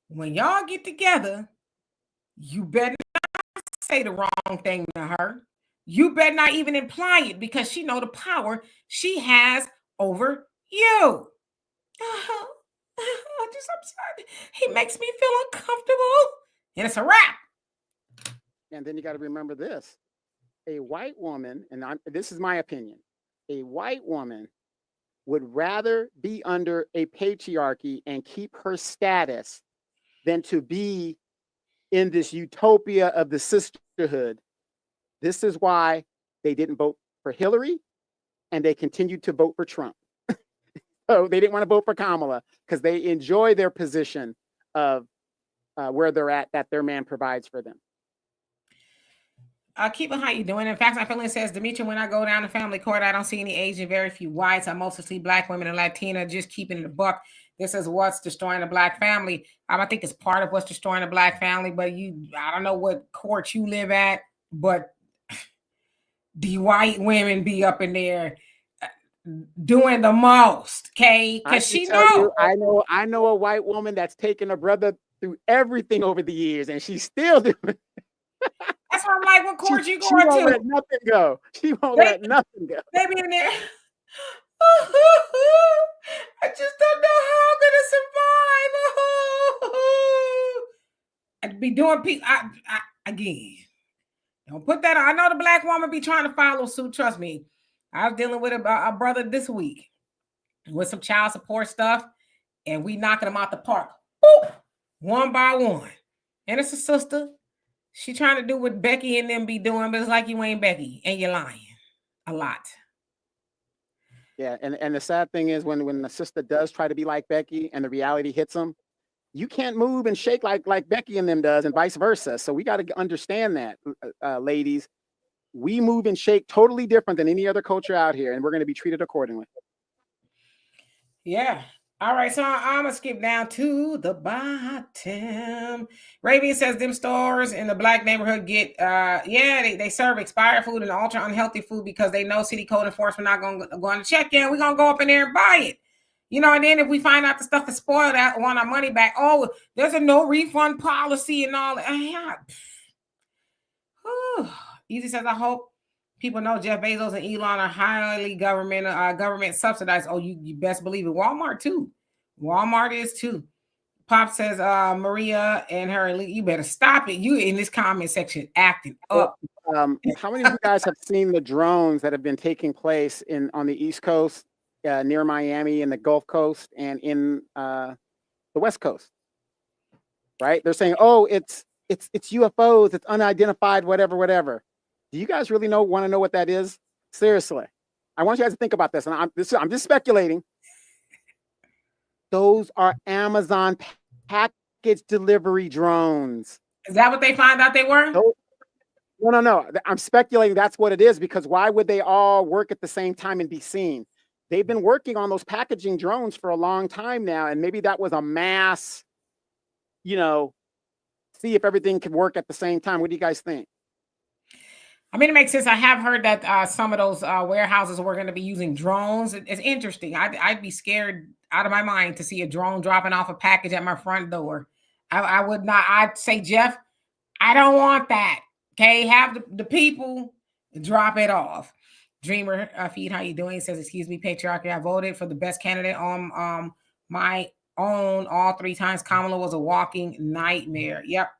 when y'all get together, you better not say the wrong thing to her. You better not even imply it because she know the power she has over you. I'm sorry. He makes me feel uncomfortable. And it's a wrap. And then you got to remember this. A white woman, and this is my opinion, a white woman would rather be under a patriarchy and keep her status than to be in this utopia of the sisterhood. This is why they didn't vote for Hillary and they continued to vote for Trump. So they didn't want to vote for Kamala because they enjoy their position of where they're at, that their man provides for them. Keep it how you doing. In fact, my feeling says, Demetra, when I go down to family court, I don't see any Asian, very few whites. I mostly see Black women and Latina, just keeping the buck. This is what's destroying the Black family. I think it's part of what's destroying the Black family, but I don't know what court you live at, but the white women be up in there doing the most, okay? Because she knows. I know a white woman that's taken a brother through everything over the years, and she's still doing it. That's why I'm like, what court you going to? She won't let nothing go. She won't let nothing go. They be in there. I just don't know how I'm gonna survive. I'd be doing people again. Don't put that on. I know the black woman be trying to follow suit. Trust me. I was dealing with a brother this week with some child support stuff, and we knocking them out the park. Boop, one by one. And it's a sister. She trying to do what Becky and them be doing, but it's like you ain't Becky and you're lying a lot. Yeah, and the sad thing is when the sister does try to be like Becky and the reality hits them, you can't move and shake like Becky and them does, and vice versa. So we got to understand that, ladies. We move and shake totally different than any other culture out here, and we're going to be treated accordingly. Yeah. All right, so I'm gonna skip down to the bottom. Raven says them stores in the black neighborhood get they serve expired food and ultra unhealthy food because they know city code enforcement not going to check in. We're gonna go up in there and buy it. You know, and then if we find out the stuff is spoiled, I want our money back. Oh, there's a no refund policy and all that. Easy says, I hope people know Jeff Bezos and Elon are highly government subsidized. Oh, you best believe it. Walmart too. Walmart is too. Pop says, Maria and her, you better stop it. You in this comment section acting up. How many of you guys have seen the drones that have been taking place on the East Coast, near Miami, and the Gulf Coast, and in the West Coast? Right? They're saying, oh, it's UFOs, it's unidentified, whatever. Do you guys really want to know what that is? Seriously. I want you guys to think about this. And I'm just speculating. Those are Amazon package delivery drones. Is that what they found out they were? No. I'm speculating that's what it is, because why would they all work at the same time and be seen? They've been working on those packaging drones for a long time now. And maybe that was a mass, see if everything can work at the same time. What do you guys think? I mean, it makes sense. I have heard that some of those warehouses were going to be using drones. It's interesting. I'd be scared out of my mind to see a drone dropping off a package at my front door. I would not. I'd say, Jeff, I don't want that. Okay, have the people drop it off. Dreamer feed, how you doing? He says, excuse me, patriarchy. I voted for the best candidate on my own all 3 times. Kamala was a walking nightmare. Yep.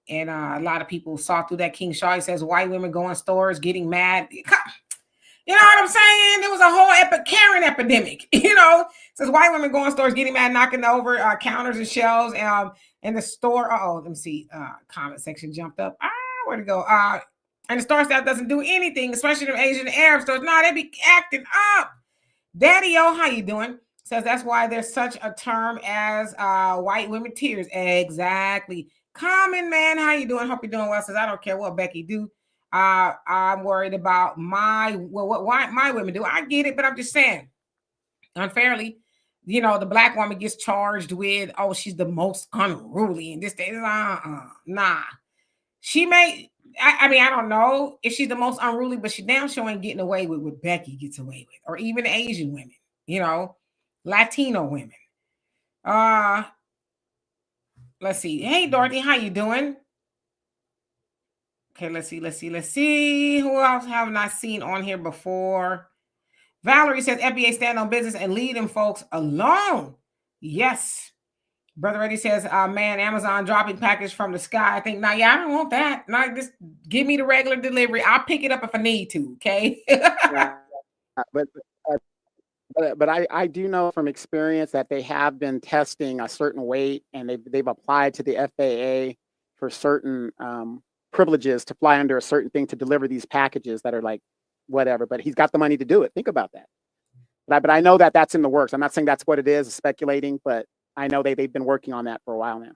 And a lot of people saw through that. King Shaw, he says, white women go in stores getting mad. You know what I'm saying? There was a whole Karen epidemic. Says white women go in stores getting mad, knocking over counters and shelves. In the store, let me see. Comment section jumped up. Where'd it go? And the store staff doesn't do anything, especially the Asian and Arab stores. No, they be acting up. Daddy-o, how you doing? Says that's why there's such a term as white women tears. Exactly. Common man, how you doing? Hope you're doing well. Says I don't care what Becky do. I'm worried about what my women do. I get it, but I'm just saying, unfairly, the black woman gets charged with, oh, she's the most unruly and this day. Nah. She may. I mean, I don't know if she's the most unruly, but she damn sure ain't getting away with what Becky gets away with, or even Asian women. Latino women. Let's see. Hey, Dorothy, how you doing? Okay, let's see. Who else have I seen on here before? Valerie says FBA stand on business and lead them folks alone. Yes. Brother Eddie says, man, Amazon dropping package from the sky. I think, I don't want that. Just give me the regular delivery. I'll pick it up if I need to, okay? Yeah, but I do know from experience that they have been testing a certain weight, and they've applied to the FAA for certain privileges to fly under a certain thing to deliver these packages that are like whatever. But he's got the money to do it. Think about that. But I know that that's in the works. I'm not saying that's what it is, speculating, but I know they've been working on that for a while now.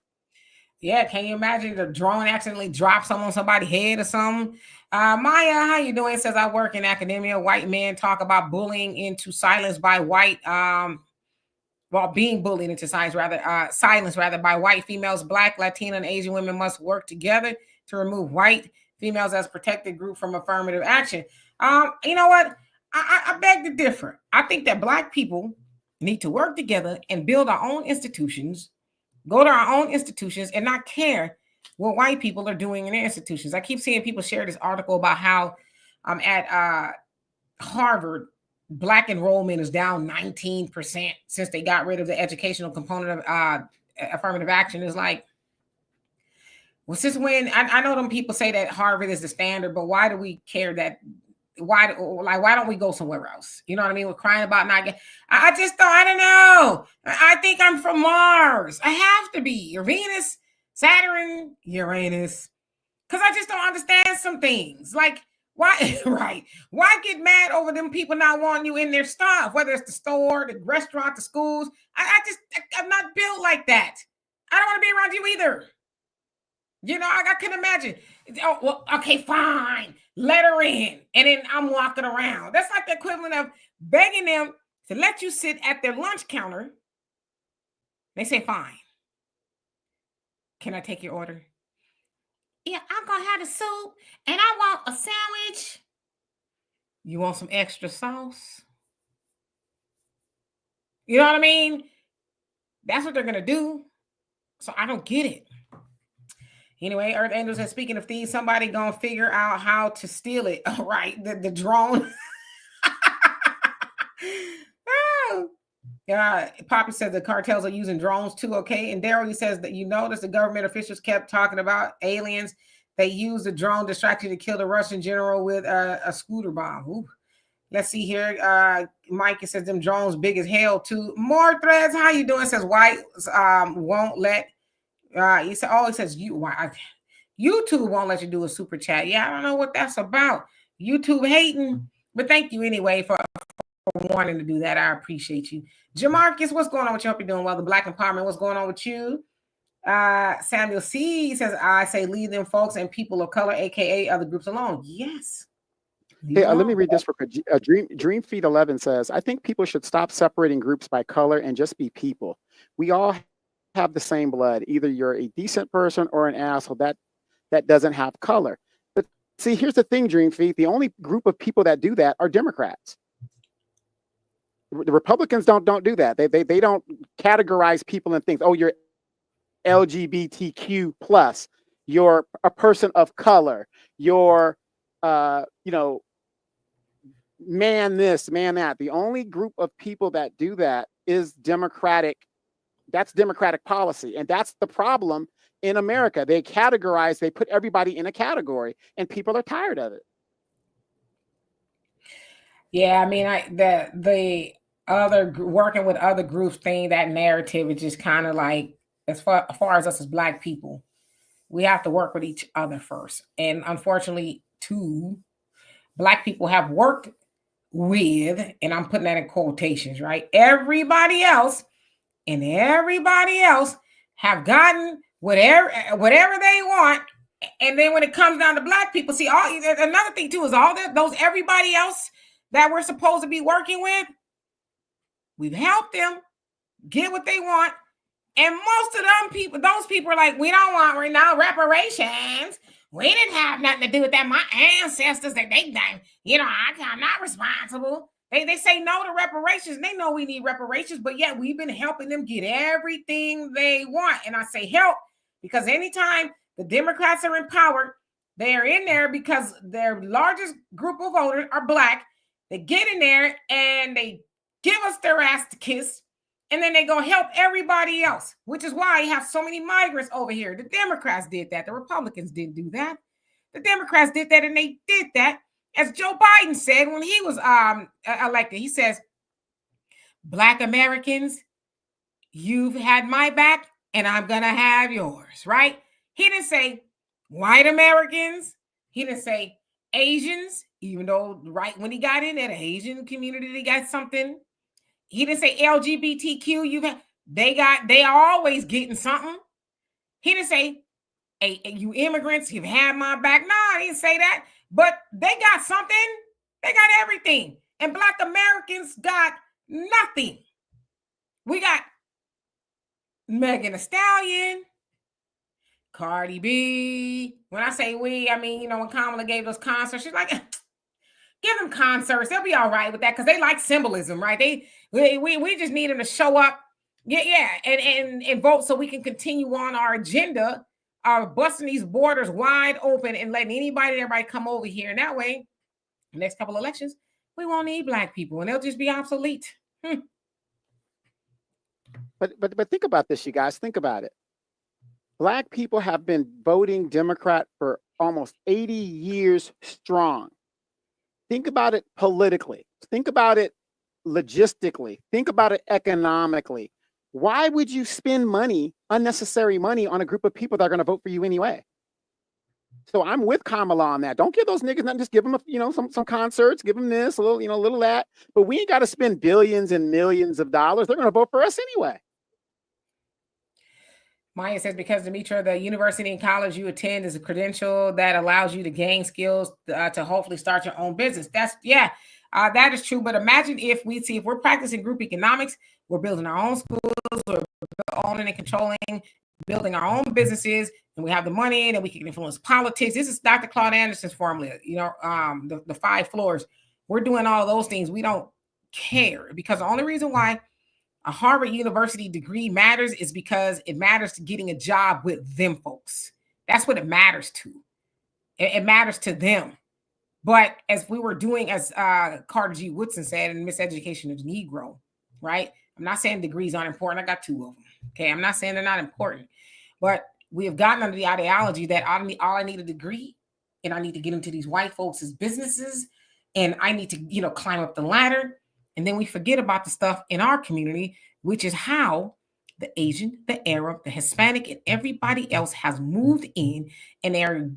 Yeah, can you imagine the drone accidentally drops something on somebody's head or something? Maya, how you doing? Says I work in academia. White men talk about bullying into silence by white, being bullied into silence rather by white females. Black, Latina, and Asian women must work together to remove white females as protected group from affirmative action. You know what? I beg to differ. I think that Black people need to work together and build our own institutions. Go to our own institutions and not care what white people are doing in their institutions. I keep seeing people share this article about how at Harvard, Black enrollment is down 19% since they got rid of the educational component of affirmative action. Is like, Well, since when I know them people say that Harvard is the standard, but why do we care that? Why don't we go somewhere else? You know what I mean? We're crying about not getting. I just don't. I don't know. I think I'm from Mars. I have to be, or Venus, Saturn, Uranus, because I just don't understand some things. Like why? Right? Why get mad over them people not wanting you in their stuff? Whether it's the store, the restaurant, the schools. I'm not built like that. I don't want to be around you either. You know, I can imagine. Oh, well, okay, fine. Let her in. And then I'm walking around. That's like the equivalent of begging them to let you sit at their lunch counter. They say, fine. Can I take your order? Yeah, I'm going to have the soup. And I want a sandwich. You want some extra sauce? You know what I mean? That's what they're going to do. So I don't get it. Anyway, Earth Angel says, speaking of thieves, somebody gonna figure out how to steal it. All right, the drone. Poppy says the cartels are using drones too. Okay, and Daryl, he says that you notice the government officials kept talking about aliens. They used the drone distraction to kill the Russian general with a scooter bomb. Ooh. Let's see here. Mike, it says them drones big as hell too. More threads. How you doing? It says white won't let. He said, "Oh, it says YouTube won't let you do a super chat." Yeah, I don't know what that's about. YouTube hating, but thank you anyway for wanting to do that. I appreciate you, Jamarcus. What's going on with you? Hope you're doing well. The Black Empowerment. What's going on with you? Samuel C says, "I say leave them folks and people of color, aka other groups, alone." Yes. Hey, let me read this real quick. Dream Feed 11 says, "I think people should stop separating groups by color and just be people. We all have the same blood. Either you're a decent person or an asshole that doesn't have color." But see, here's the thing, Dream Feed. The only group of people that do that are Democrats. The Republicans don't do that. They don't categorize people and things. Oh, you're LGBTQ plus. You're a person of color. You're man this, man that. The only group of people that do that is Democratic. That's Democratic policy. And that's the problem in America. They categorize, they put everybody in a category, and people are tired of it. Yeah, I mean, the other working with other groups thing, that narrative is just kind of like, as far as us as Black people, we have to work with each other first. And unfortunately, too, Black people have worked with, and I'm putting that in quotations, right? Everybody else have gotten whatever they want. And then when it comes down to Black people, see, another thing too is all those everybody else that we're supposed to be working with, we've helped them get what they want. And most of those people are like, we don't want right now reparations. We didn't have nothing to do with that. My ancestors, I'm not responsible. They say no to reparations. They know we need reparations, but yet we've been helping them get everything they want. And I say help because anytime the Democrats are in power, they are in there because their largest group of voters are Black. They get in there and they give us their ass to kiss. And then they go help everybody else, which is why you have so many migrants over here. The Democrats did that. The Republicans didn't do that. The Democrats did that, and they did that. As Joe Biden said when he was elected, he says, Black Americans, you've had my back, and I'm going to have yours, right? He didn't say white Americans. He didn't say Asians, even though right when he got in there, the Asian community, they got something. He didn't say LGBTQ. They are always getting something. He didn't say, hey, you immigrants, you've had my back. No, he didn't say that. But they got something. They got everything. And Black Americans got nothing. We got Megan Thee Stallion, Cardi B. When I say we, I mean, when Kamala gave those concerts, she's like, give them concerts. They'll be all right with that because they like symbolism, right? We just need them to show up, and vote so we can continue on our agenda, busting these borders wide open and letting everybody come over here. And that way, the next couple of elections, we won't need Black people and they'll just be obsolete. But think about this, you guys. Think about it. Black people have been voting Democrat for almost 80 years strong. Think about it politically. Think about it logistically. Think about it economically. Why would you spend money, unnecessary money, on a group of people that are going to vote for you anyway? So I'm with Kamala on that. Don't give those niggas nothing. Just give them, some concerts. Give them this, a little, little that. But we ain't got to spend billions and millions of dollars. They're going to vote for us anyway. Maya says, because Demetra, the university and college you attend is a credential that allows you to gain skills to hopefully start your own business. That is true. But imagine if we're practicing group economics, we're building our own schools, we're owning and controlling, building our own businesses, and we have the money and we can influence politics. This is Dr. Claude Anderson's formula, the 5 floors. We're doing all those things. We don't care, because the only reason why a Harvard University degree matters is because it matters to getting a job with them folks. That's what it matters to. It matters to them. But as we were doing, as Carter G. Woodson said, in Miseducation of the Negro, right? I'm not saying degrees aren't important. I got 2 of them. Okay, I'm not saying they're not important. But we have gotten under the ideology that all I need a degree, and I need to get into these white folks' businesses, and I need to, climb up the ladder. And then we forget about the stuff in our community, which is how the Asian, the Arab, the Hispanic, and everybody else has moved in, and they're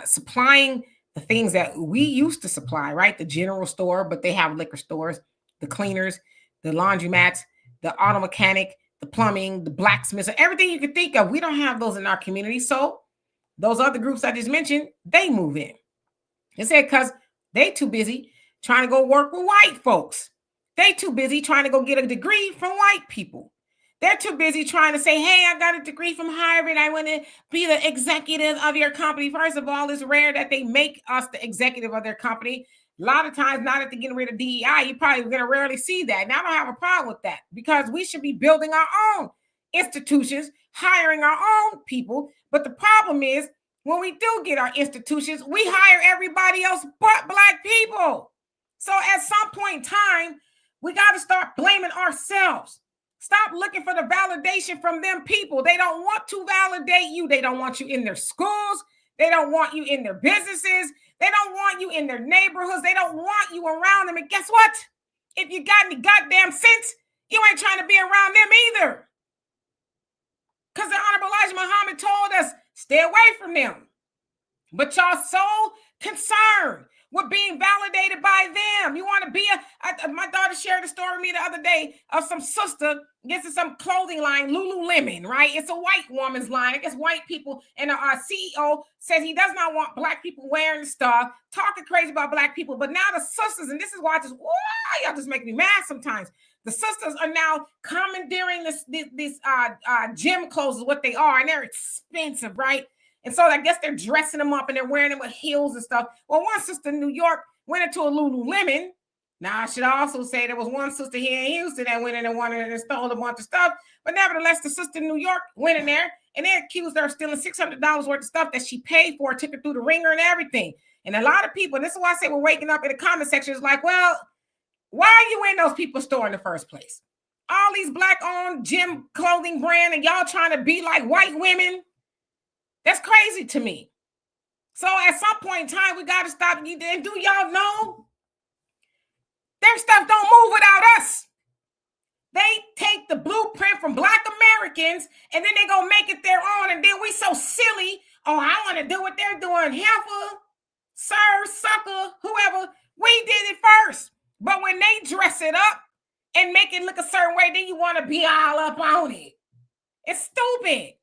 supplying the things that we used to supply, right? The general store, but they have liquor stores, the cleaners, the laundromats, the auto mechanic, the plumbing, the blacksmiths, everything you could think of. We don't have those in our community. So those other groups I just mentioned, they move in. They said because they too busy trying to go work with white folks. They too busy trying to go get a degree from white people. They're too busy trying to say, hey, I got a degree from Harvard. I want to be the executive of your company. First of all, it's rare that they make us the executive of their company. A lot of times, now that they're getting rid of DEI, you're probably going to rarely see that. And I don't have a problem with that, because we should be building our own institutions, hiring our own people. But the problem is, when we do get our institutions, we hire everybody else but Black people. So at some point in time, we got to start blaming ourselves. Stop looking for the validation from them people. They don't want to validate you. They don't want you in their schools. They don't want you in their businesses. They don't want you in their neighborhoods. They don't want you around them. And guess what? If you got any goddamn sense, you ain't trying to be around them either. Because the Honorable Elijah Muhammad told us, stay away from them. But y'all so concerned with being validated by them. You want to be my daughter shared a story with me the other day of some sister gets in some clothing line, Lululemon, right? It's a white woman's line. I guess white people, and our CEO says he does not want Black people wearing stuff, talking crazy about Black people. But now the sisters, and this is why y'all just make me mad sometimes. The sisters are now commandeering this gym clothes is what they are, and they're expensive, right? And so I guess they're dressing them up and they're wearing them with heels and stuff. Well, one sister in New York went into a Lululemon. Now, I should also say there was one sister here in Houston that went in and wanted and stole a bunch of stuff. But nevertheless, the sister in New York went in there and they accused her of stealing $600 worth of stuff that she paid for, took her through the ringer and everything. And a lot of people, and this is why I say we're waking up in the comment section, is like, well, why are you in those people's store in the first place? All these Black-owned gym clothing brand and y'all trying to be like white women? That's crazy to me. So at some point in time, we got to stop. And do y'all know their stuff don't move without us? They take the blueprint from Black Americans and then they go make it their own. And then we so silly. Oh, I want to do what they're doing. Heifer, sir, sucker, whoever. We did it first. But when they dress it up and make it look a certain way, then you want to be all up on it. It's stupid.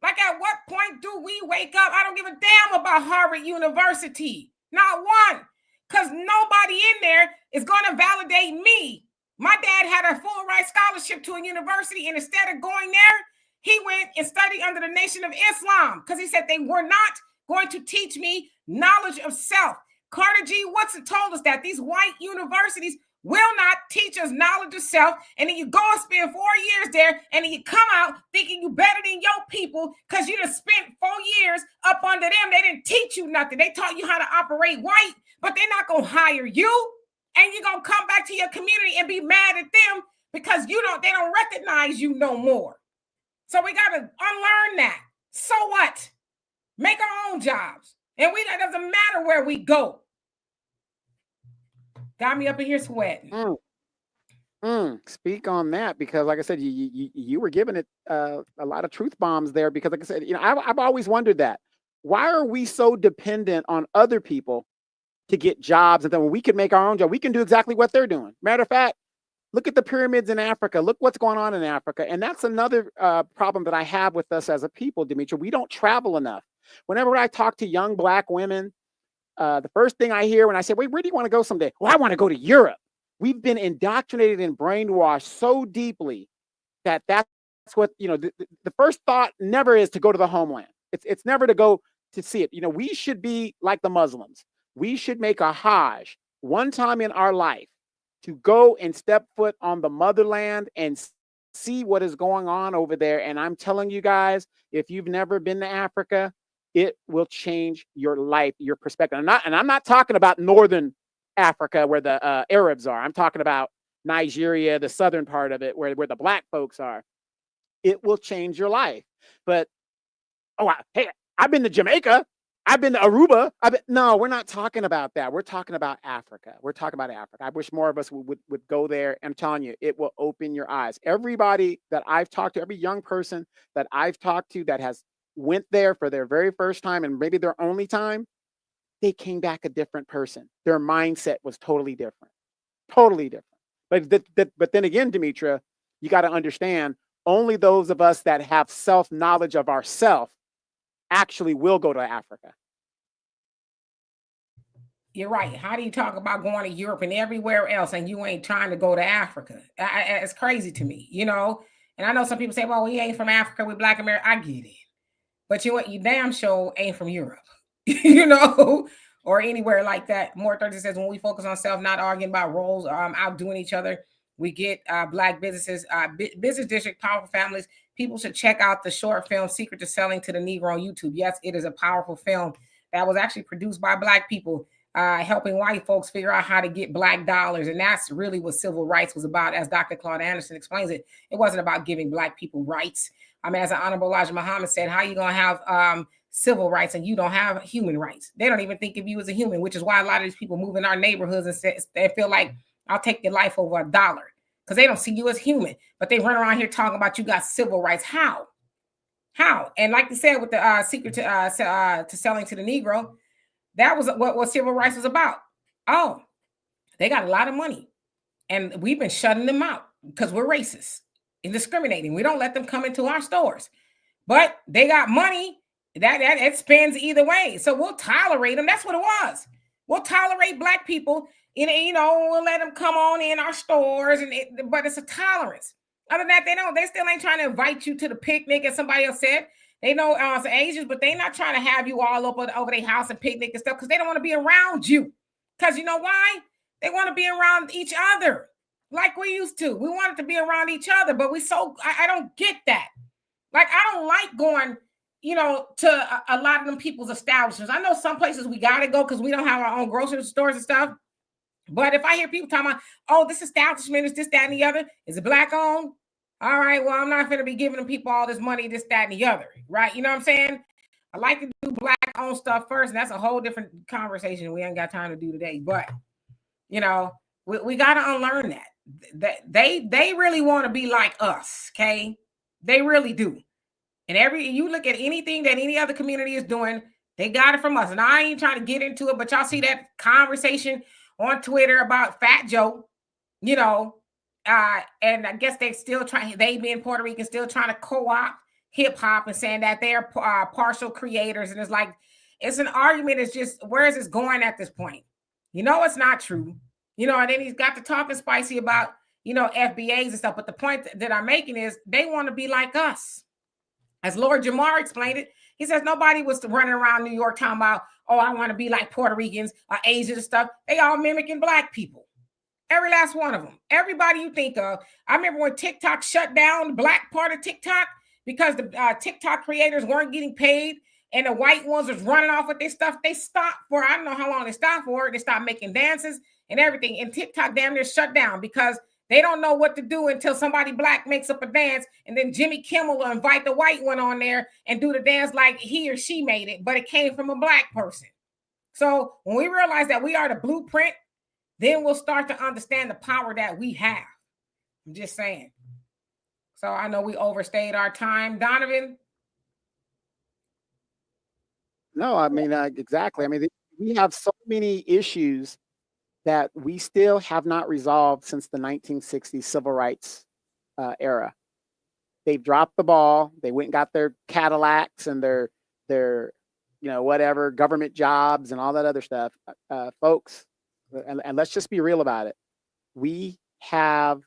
Like, at what point do we wake up? I don't give a damn about Harvard University. Not one. Because nobody in there is going to validate me. My dad had a full ride scholarship to a university, and instead of going there, he went and studied under the Nation of Islam because he said they were not going to teach me knowledge of self. Carter G. Woodson told us that these white universities will not teach us knowledge of self, and then you go and spend 4 years there, and then you come out thinking you better than your people because you done spent 4 years up under them. They didn't teach you nothing. They taught you how to operate white, but they're not going to hire you, and you're going to come back to your community and be mad at them because they don't recognize you no more. So we got to unlearn that. So what? Make our own jobs. And it doesn't matter where we go. Got me up in here sweating. Speak on that, because like I said, you were giving it a lot of truth bombs there, because like I said, I've always wondered that. Why are we so dependent on other people to get jobs, and then when we can make our own job, we can do exactly what they're doing? Matter of fact, look at the pyramids in Africa. Look what's going on in Africa. And that's another problem that I have with us as a people, Demetria. We don't travel enough. Whenever I talk to young Black women, the first thing I hear when I say, wait, where do you want to go someday? Well, I want to go to Europe. We've been indoctrinated and brainwashed so deeply that that's what, the first thought never is to go to the homeland. It's never to go to see it. We should be like the Muslims. We should make a Hajj one time in our life to go and step foot on the motherland and see what is going on over there. And I'm telling you guys, if you've never been to Africa, it will change your life, your perspective. I'm not talking about northern Africa where the Arabs are. I'm talking about Nigeria, the southern part of it, where the Black folks are. It will change your life. But hey, I've been to Jamaica. I've been to Aruba. No, we're not talking about that. We're talking about Africa. We're talking about Africa. I wish more of us would go there. I'm telling you, it will open your eyes. Everybody that I've talked to, every young person that I've talked to that has went there for their very first time and maybe their only time, they came back a different person. Their mindset was totally different. Totally different. But then again, Demetria, you got to understand, only those of us that have self-knowledge of ourselves actually will go to Africa. You're right. How do you talk about going to Europe and everywhere else and you ain't trying to go to Africa? It's crazy to me, And I know some people say, well, we ain't from Africa, we Black America. I get it. But you damn sure ain't from Europe, or anywhere like that. More 30 says, when we focus on self, not arguing about roles, outdoing each other, we get Black businesses, business district, powerful families. People should check out the short film Secret to Selling to the Negro on YouTube. Yes, it is a powerful film that was actually produced by Black people, helping white folks figure out how to get Black dollars. And that's really what civil rights was about. As Dr. Claude Anderson explains it, it wasn't about giving Black people rights. As an Honorable Elijah Muhammad said, how are you going to have civil rights and you don't have human rights? They don't even think of you as a human, which is why a lot of these people move in our neighborhoods and they feel like, I'll take your life over $1, because they don't see you as human. But they run around here talking about you got civil rights. How? And like they said with the secret to selling to the Negro, that was what civil rights was about. Oh, they got a lot of money. And we've been shutting them out because we're racist and discriminating. We don't let them come into our stores. But they got money that it spends either way. So we'll tolerate them. That's what it was. We'll tolerate Black people. We'll let them come on in our stores, but it's a tolerance. Other than that, they still ain't trying to invite you to the picnic, as somebody else said. They know some Asians, but they not trying to have you all up over their house and picnic and stuff, because they don't want to be around you. Because you know why? They want to be around each other like we used to. We wanted to be around each other, but I don't get that. Like, I don't like going, to a lot of them people's establishments. I know some places we got to go because we don't have our own grocery stores and stuff. But if I hear people talking about, oh, this establishment is this, that, and the other, is it Black owned? All right, well, I'm not going to be giving them people all this money, this, that, and the other, right? You know what I'm saying? I like to do Black owned stuff first, and that's a whole different conversation we ain't got time to do today. But, we got to unlearn that. They really want to be like us, okay? They really do. And you look at anything that any other community is doing, they got it from us. And I ain't trying to get into it, but y'all see that conversation on Twitter about Fat Joe, and I guess they being Puerto Rican, still trying to co-opt hip hop and saying that they're partial creators. And it's like, it's an argument. It's just, where is this going at this point? It's not true. And then he's got to talking spicy about, FBAs and stuff. But the point that I'm making is they want to be like us. As Lord Jamar explained it, he says nobody was running around New York talking about, oh, I want to be like Puerto Ricans or Asians and stuff. They all mimicking Black people. Every last one of them. Everybody you think of. I remember when TikTok shut down the Black part of TikTok because the TikTok creators weren't getting paid and the white ones was running off with their stuff. They stopped for, I don't know how long they stopped for. They stopped making dances and everything. And TikTok damn near shut down because They don't know what to do until somebody black makes up a dance, and then Jimmy Kimmel will invite the white one on there and do the dance like he or she made it, but it came from a black person. So when we realize that we are the blueprint, then we'll start to understand the power that we have. I'm just saying. So I know we overstayed our time. Donovan? No, I mean, exactly. I mean, we have so many issues that we still have not resolved since the 1960s civil rights era. They've dropped the ball. They went and got their Cadillacs and their whatever government jobs and all that other stuff. Folks, and let's just be real about it. We have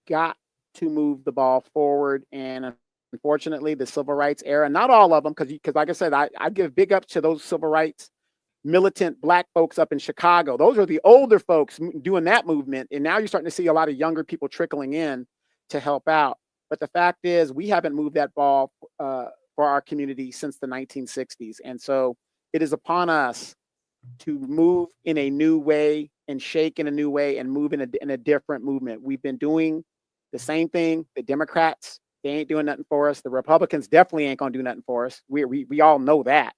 got to move the ball forward, and unfortunately, the civil rights era, not all of them, because like I said, I give big ups to those civil rights militant black folks up in Chicago. Those are the older folks doing that movement. And now you're starting to see a lot of younger people trickling in to help out. But the fact is, we haven't moved that ball for our community since the 1960s. And so it is upon us to move in a new way and shake in a new way and move in a different movement. We've been doing the same thing. The Democrats, they ain't doing nothing for us. The Republicans definitely ain't going to do nothing for us. We all know that.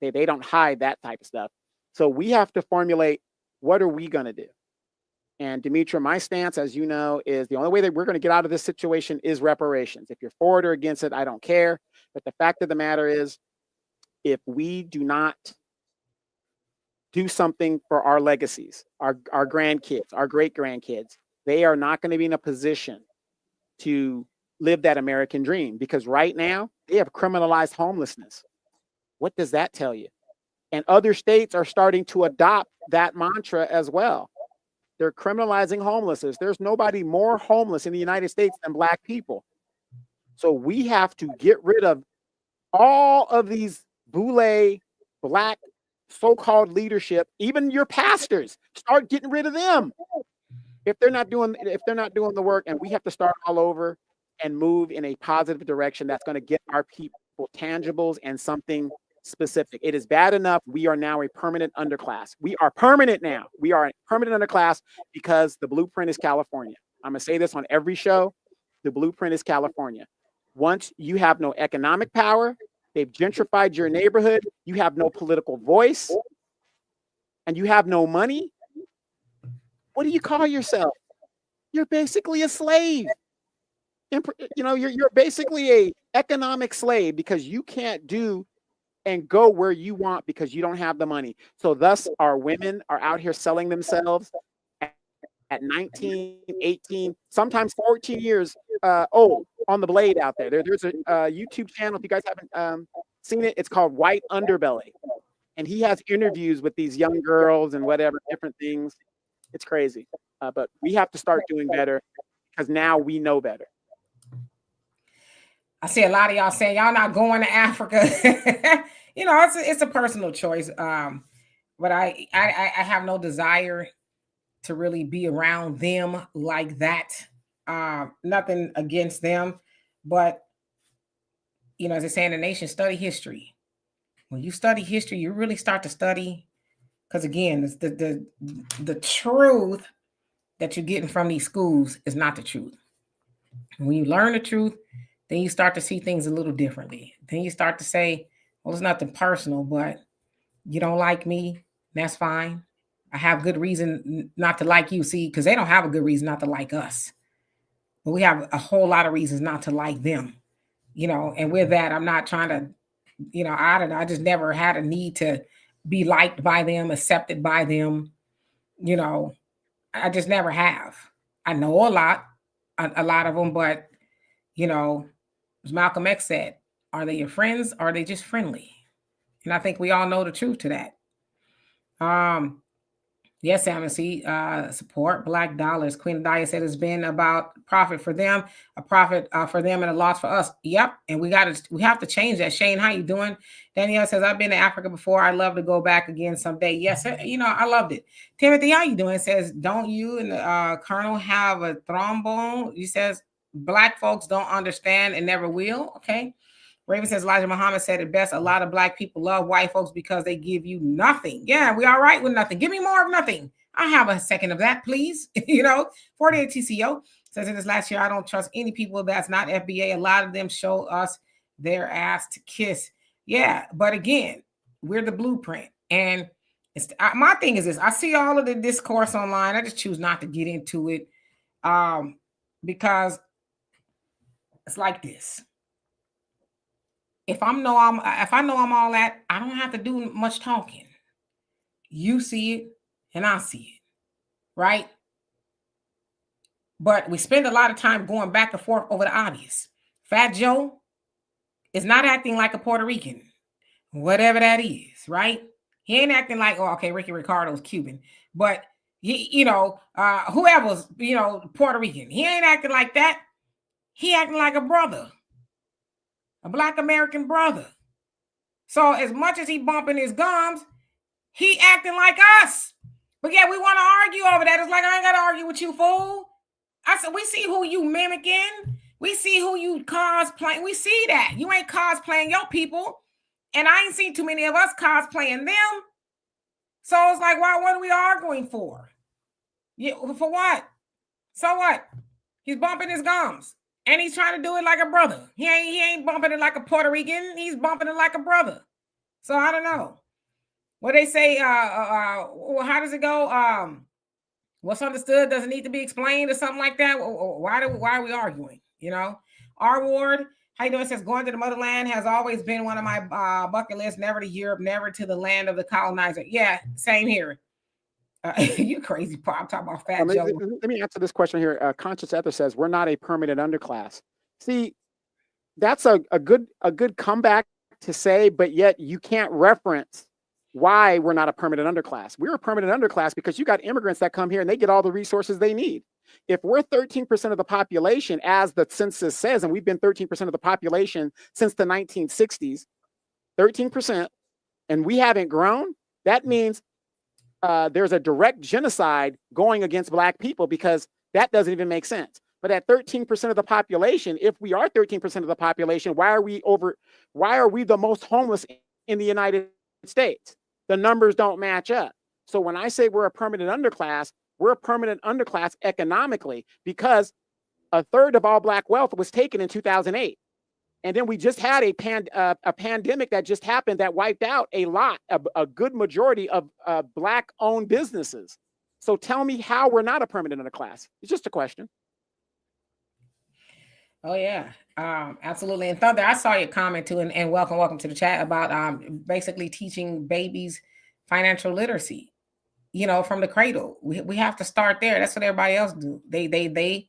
They don't hide that type of stuff. So we have to formulate, what are we going to do? And Demetra, my stance, as you know, is the only way that we're going to get out of this situation is reparations. If you're for it or against it, I don't care. But the fact of the matter is, if we do not do something for our legacies, our grandkids, our great grandkids, they are not going to be in a position to live that American dream, because right now they have criminalized homelessness. What does that tell you? And other states are starting to adopt that mantra as well. They're criminalizing homelessness. There's nobody more homeless in the United States than black people. So we have to get rid of all of these boule black so-called leadership, even your pastors. Start getting rid of them if they're not doing the work. And we have to start all over and move in a positive direction that's going to get our people tangibles and something specific. It is bad enough we are now a permanent underclass. We are permanent now. We are a permanent underclass because the blueprint is California. I'm going to say this on every show. The blueprint is California. Once you have no economic power, they've gentrified your neighborhood, you have no political voice, and you have no money, what do you call yourself? You're basically a slave. You're basically a economic slave, because you can't do and go where you want because you don't have the money. So thus our women are out here selling themselves at 19, 18, sometimes 14 years old on the blade out there. There's a YouTube channel, if you guys haven't seen it, it's called White Underbelly. And he has interviews with these young girls and whatever, different things. It's crazy. But we have to start doing better, because now we know better. I see a lot of y'all saying y'all not going to Africa. It's a personal choice. But I have no desire to really be around them like that. Nothing against them, but as they say in the nation, study history. When you study history, you really start to study, because again, it's the truth that you're getting from these schools is not the truth. When you learn the truth, then you start to see things a little differently. Then you start to say, well, it's nothing personal, but you don't like me, that's fine. I have good reason not to like you. See, because they don't have a good reason not to like us. But we have a whole lot of reasons not to like them. And with that, I'm not trying to, I just never had a need to be liked by them, accepted by them. I just never have. I know a lot of them, but, as Malcolm X said, are they your friends? Or are they just friendly? And I think we all know the truth to that. Yes, Amnesty, support Black dollars. Queen Dahlia said it's been about profit for them, a profit for them and a loss for us. Yep, and we have to change that. Shane, how you doing? Danielle says, I've been to Africa before. I'd love to go back again someday. Yes, I loved it. Timothy, how you doing? Says, don't you and the Colonel have a trombone? He says, Black folks don't understand and never will. Okay. Raven says, Elijah Muhammad said it best. A lot of Black people love white folks because they give you nothing. Yeah, we all right with nothing. Give me more of nothing. I have a second of that, please. 48 TCO says in this last year, I don't trust any people that's not FBA. A lot of them show us their ass to kiss. Yeah, but again, we're the blueprint. And my thing is this. I see all of the discourse online. I just choose not to get into it because it's like this. If I know I'm all that, I don't have to do much talking. You see it and I see it, right? But we spend a lot of time going back and forth over the obvious. Fat Joe is not acting like a Puerto Rican, whatever that is, right? He ain't acting like, oh, okay, Ricky Ricardo's Cuban, but whoever's, Puerto Rican, he ain't acting like that. He acting like a brother, a Black American brother. So as much as he bumping his gums, he acting like us. But yeah, we want to argue over that. It's like, I ain't got to argue with you, fool. I said, we see who you mimicking. We see who you cosplaying. We see that. You ain't cosplaying your people. And I ain't seen too many of us cosplaying them. So it's like, what are we arguing for? Yeah, for what? So what? He's bumping his gums. And he's trying to do it like a brother. He ain't bumping it like a Puerto Rican. He's bumping it like a brother. So I don't know. What they say, how does it go? What's understood doesn't need to be explained or something like that. Why are we arguing? R Ward, how you doing? It says going to the motherland has always been one of my bucket lists. Never to Europe, never to the land of the colonizer. Yeah, same here. You crazy, Pop. I'm talking about Fat Joe. Let me answer this question here. Conscious Ether says we're not a permanent underclass. See, that's a good comeback to say, but yet you can't reference why we're not a permanent underclass. We're a permanent underclass because you got immigrants that come here and they get all the resources they need. If we're 13% of the population, as the census says, and we've been 13% of the population since the 1960s, 13%, and we haven't grown, that means there's a direct genocide going against Black people, because that doesn't even make sense. But at 13% of the population, if we are 13% of the population, why are we the most homeless in the United States? The numbers don't match up. So when I say we're a permanent underclass, we're a permanent underclass economically, because a third of all Black wealth was taken in 2008. And then we just had a pandemic that just happened that wiped out a good majority of Black-owned businesses. So tell me how we're not a permanent underclass. It's just a question. Oh, yeah, absolutely. And Thunder, I saw your comment too, and welcome to the chat about basically teaching babies financial literacy, from the cradle. We have to start there. That's what everybody else do. They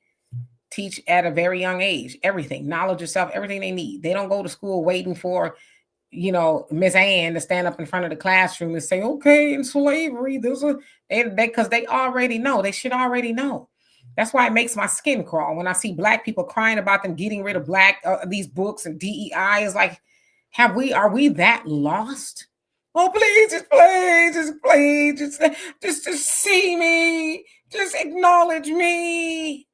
teach at a very young age, everything, knowledge of self, everything they need. They don't go to school waiting for, Miss Ann to stand up in front of the classroom and say, okay, in slavery, because they already know. They should already know. That's why it makes my skin crawl when I see Black people crying about them getting rid of these books and DEI. Is like, are we that lost? Oh, please, just see me, just acknowledge me.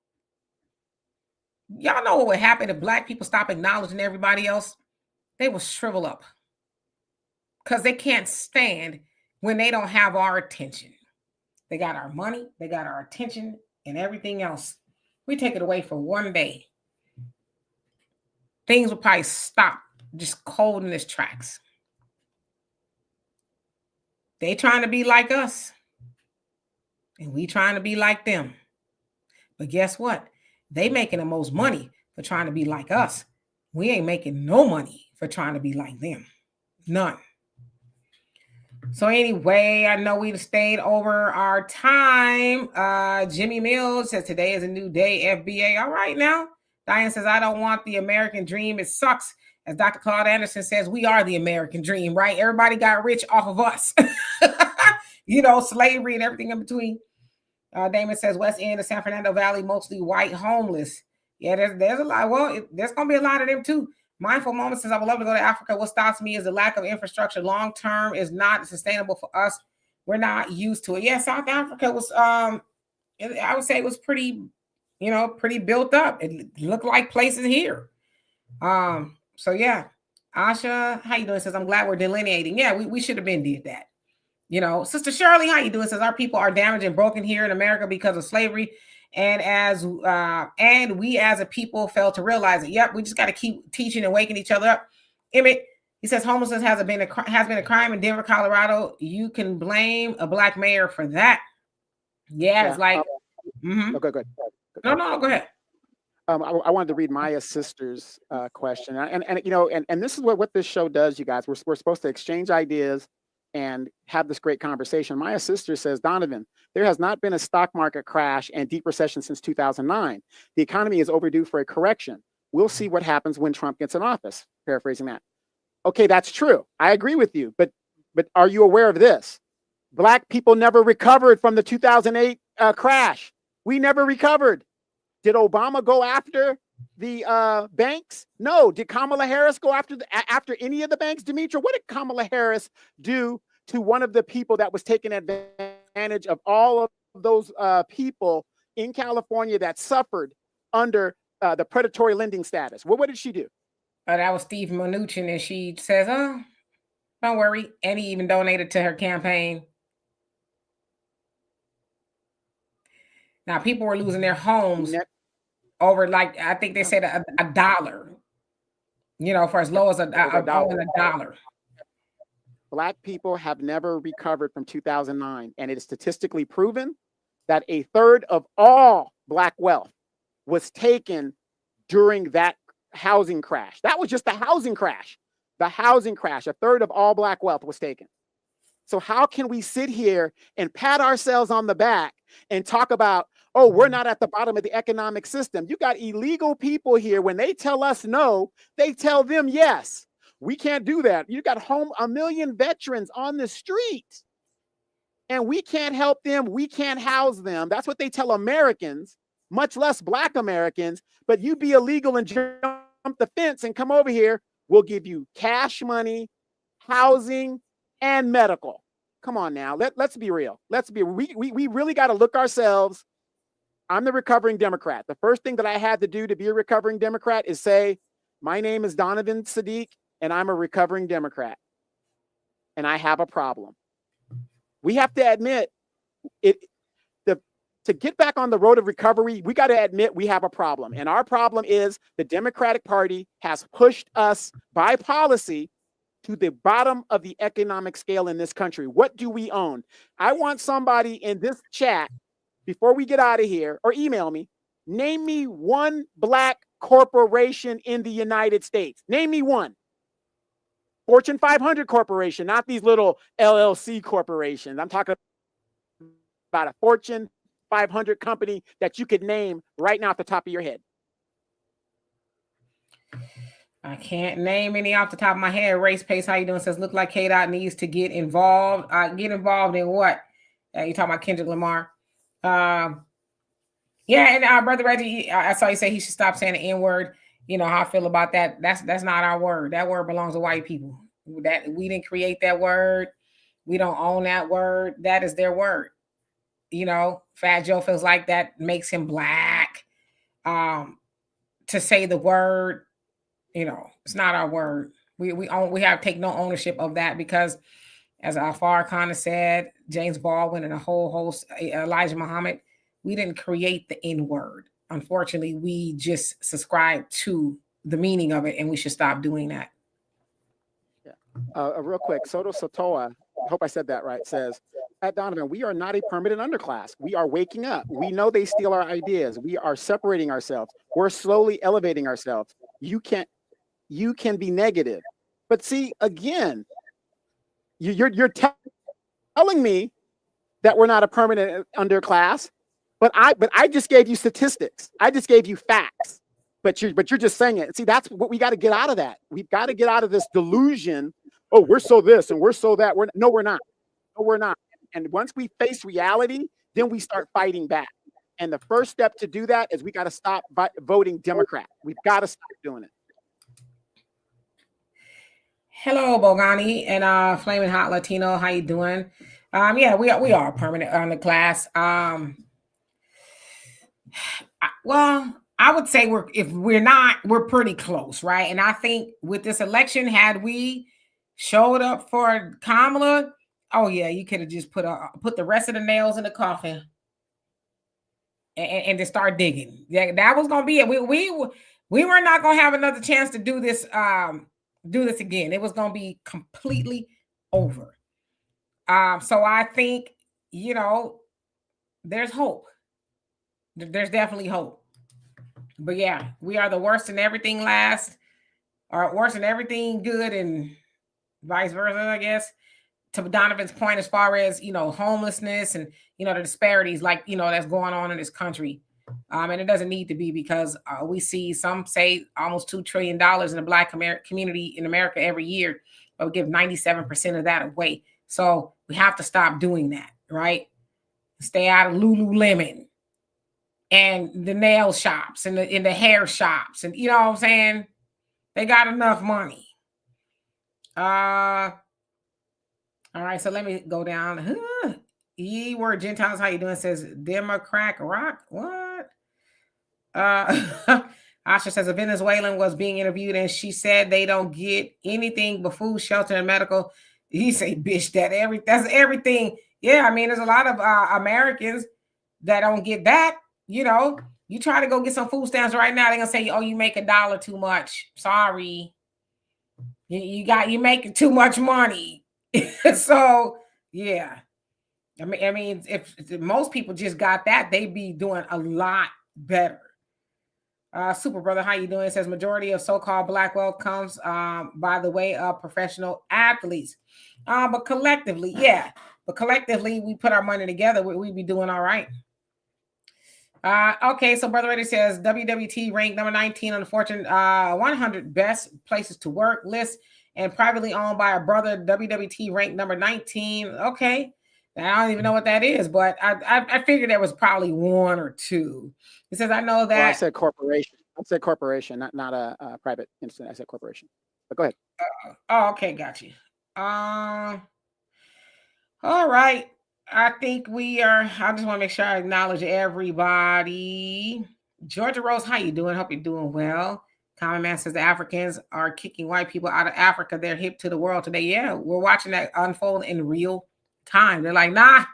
Y'all know what would happen if Black people stop acknowledging everybody else? They will shrivel up, because they can't stand when they don't have our attention. They got our money, they got our attention, and everything else. We take it away for one day, things will probably stop just cold in its tracks. They trying to be like us, and we trying to be like them. But guess what? They making the most money for trying to be like us. We ain't making no money for trying to be like them. None. So anyway, I know we've stayed over our time. Jimmy Mills says today is a new day, FBA. All right now. Diane says, I don't want the American dream. It sucks. As Dr. Claude Anderson says, we are the American dream, right? Everybody got rich off of us. Slavery and everything in between. Damon says, West End of San Fernando Valley, mostly white homeless. Yeah, there's a lot. Well, there's going to be a lot of them too. Mindful Moment says, I would love to go to Africa. What stops me is the lack of infrastructure. Long term is not sustainable for us. We're not used to it. Yeah, South Africa was, I would say it was pretty built up. It looked like places here. So yeah. Asha, how you doing? Says, I'm glad we're delineating. Yeah, we should have been did that. Sister Shirley, how you doing? Says our people are damaged and broken here in America because of slavery, and we as a people fail to realize it. Yep, we just got to keep teaching and waking each other up. Emmett, he says homelessness has been a crime in Denver, Colorado. You can blame a black mayor for that. Yeah. It's like, go ahead. No, go ahead. I wanted to read Maya's sister's question, and this is what this show does, you guys. We're supposed to exchange ideas and have this great conversation. Maya's sister says, Donovan, there has not been a stock market crash and deep recession since 2009. The economy is overdue for a correction. We'll see what happens when Trump gets in office. Paraphrasing that. Okay, that's true. I agree with you, but are you aware of this? Black people never recovered from the 2008 crash. We never recovered. Did Obama go after the banks? No. Did Kamala Harris go after any of the banks, Demetra? What did Kamala Harris do to one of the people that was taking advantage of all of those people in California that suffered under the predatory lending status? What did she do? That was Steve Mnuchin, and she says, "Oh, don't worry," and he even donated to her campaign. Now, people were losing their homes over, like, I think they said a dollar, for as low as a dollar. Black people have never recovered from 2009. And it is statistically proven that a third of all Black wealth was taken during that housing crash. That was just the housing crash. The housing crash, a third of all Black wealth was taken. So how can we sit here and pat ourselves on the back and talk about, oh, we're not at the bottom of the economic system? You got illegal people here. When they tell us no, they tell them yes. We can't do that. You got 1 million veterans on the street, and we can't help them. We can't house them. That's what they tell Americans, much less Black Americans. But you be illegal and jump the fence and come over here. We'll give you cash money, housing, and medical. Come on now. Let's be real. We really got to look ourselves. I'm the recovering Democrat. The first thing that I had to do to be a recovering Democrat is say, my name is Donovan Saadiq, and I'm a recovering Democrat. And I have a problem. We have to admit it. To get back on the road of recovery, we got to admit we have a problem. And our problem is the Democratic Party has pushed us by policy to the bottom of the economic scale in this country. What do we own? I want somebody in this chat, before we get out of here, or email me, name me one Black corporation in the United States. Name me one. Fortune 500 corporation, not these little LLC corporations. I'm talking about a Fortune 500 company that you could name right now off the top of your head. I can't name any off the top of my head. Race Pace, how you doing? Says, look like KDOT needs to get involved. Get involved in what? You talking about Kendrick Lamar? Yeah, and Brother Reggie, I saw you say he should stop saying the N-word. You know how I feel about that. That's not our word. That word belongs to white people. That we didn't create that word. We don't own that word. That is their word. Fat Joe feels like that makes him Black. To say the word, it's not our word. We have to take no ownership of that, because as Alfar Khan has said, James Baldwin and a whole host, Elijah Muhammad, we didn't create the N-word. Unfortunately, we just subscribe to the meaning of it, and we should stop doing that. Yeah. Real quick, Soto Sotoa, I hope I said that right, says, at Donovan, we are not a permanent underclass. We are waking up. We know they steal our ideas. We are separating ourselves. We're slowly elevating ourselves. You can be negative. But see, again, you're telling me that we're not a permanent underclass, but I just gave you statistics. I just gave you facts. But you're just saying it. See, that's what we got to get out of that. We've got to get out of this delusion. Oh, we're so this and we're so that. We're not. No, we're not. And once we face reality, then we start fighting back. And the first step to do that is we got to stop voting Democrat. We've got to stop doing it. Hello, Bogani and Flaming Hot Latino. How you doing? Yeah, we are permanent underclass. Well, I would say we're pretty close, right? And I think with this election, had we showed up for Kamala, Oh yeah, you could have just put the rest of the nails in the coffin and just start digging. Yeah, that was gonna be it. We were not gonna have another chance to do this again. It was gonna be completely over. So I think, there's hope. There's definitely hope. But yeah, we are the worst in everything last, or worse in everything good, and vice versa, I guess. To Donovan's point, as far as homelessness and the disparities, like that's going on in this country, and it doesn't need to be, because we see some say almost $2 trillion in the Black community in America every year, but we give 97% of that away. So we have to stop doing that, right? Stay out of Lululemon and the nail shops and the hair shops, and you know what I'm saying? They got enough money. All right, so let me go down. Ye word Gentiles, how you doing? Says Democrat Rock. What? Asha says a Venezuelan was being interviewed and she said they don't get anything but food, shelter, and medical. He say, bitch, that's everything. Yeah, I mean, there's a lot of Americans that don't get that. You try to go get some food stamps right now, they're gonna say, oh, you make $1 too much. Sorry. You making too much money. So yeah. I mean, if most people just got that, they'd be doing a lot better. Super brother, how you doing? It says majority of so-called Black wealth comes by the way of professional athletes. But collectively, we put our money together, we'd be doing all right. Okay, so Brother Reddy says WWT ranked number 19 on the Fortune 100 best places to work list, and privately owned by a brother. WWT ranked number 19. Okay, now, I don't even know what that is, but I figured there was probably one or two. He says, I know that. Well, I said corporation. not a private incident. I said corporation. But go ahead. Okay, got you. All right. I think we are. I just want to make sure I acknowledge everybody. Georgia Rose, how you doing? Hope you're doing well. Common Man says the Africans are kicking white people out of Africa. They're hip to the world today. Yeah, we're watching that unfold in real time. They're like, nah,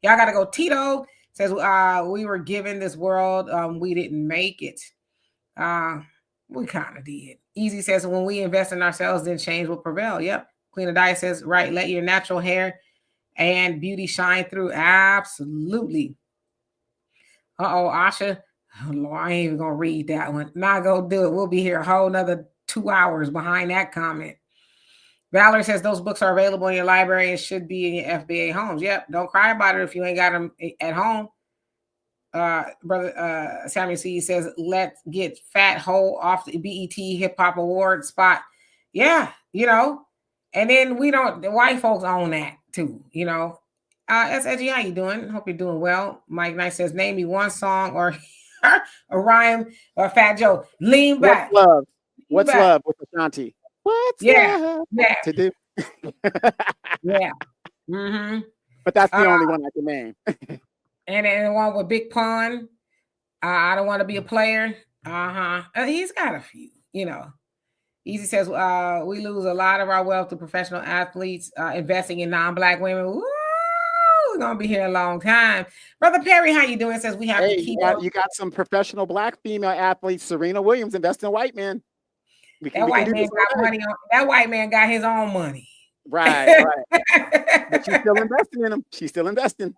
y'all got to go. Tito says we were given this world. We didn't make it. We kind of did. Easy says when we invest in ourselves, then change will prevail. Yep. Queen of Dice says, right, let your natural hair and beauty shine through. Absolutely. Asha. Oh, Lord, I ain't even gonna read that one. Not gonna do it. We'll be here a whole nother 2 hours behind that comment. Valerie says those books are available in your library and should be in your FBA homes. Yep. Don't cry about it if you ain't got them at home. Brother Samuel C says, let's get Fat Hole off the BET Hip Hop Award spot. Yeah, and then the white folks own that too, SLG, how you doing? Hope you're doing well. Mike Knight says, name me one song or a rhyme or Fat Joe. Lean back. What's love with Ashanti? What's love to do? Yeah. Mm-hmm. But that's the only one I can name. And then the one with Big Pun. I don't want to be a player. He's got a few, Easy says, we lose a lot of our wealth to professional athletes investing in non-Black women. Woo! We're going to be here a long time. Brother Perry, how you doing? Says we have to keep you got some professional Black female athletes. Serena Williams investing in white men. That white man got money. That white man got his own money. Right. But she's still investing in them. She's still investing.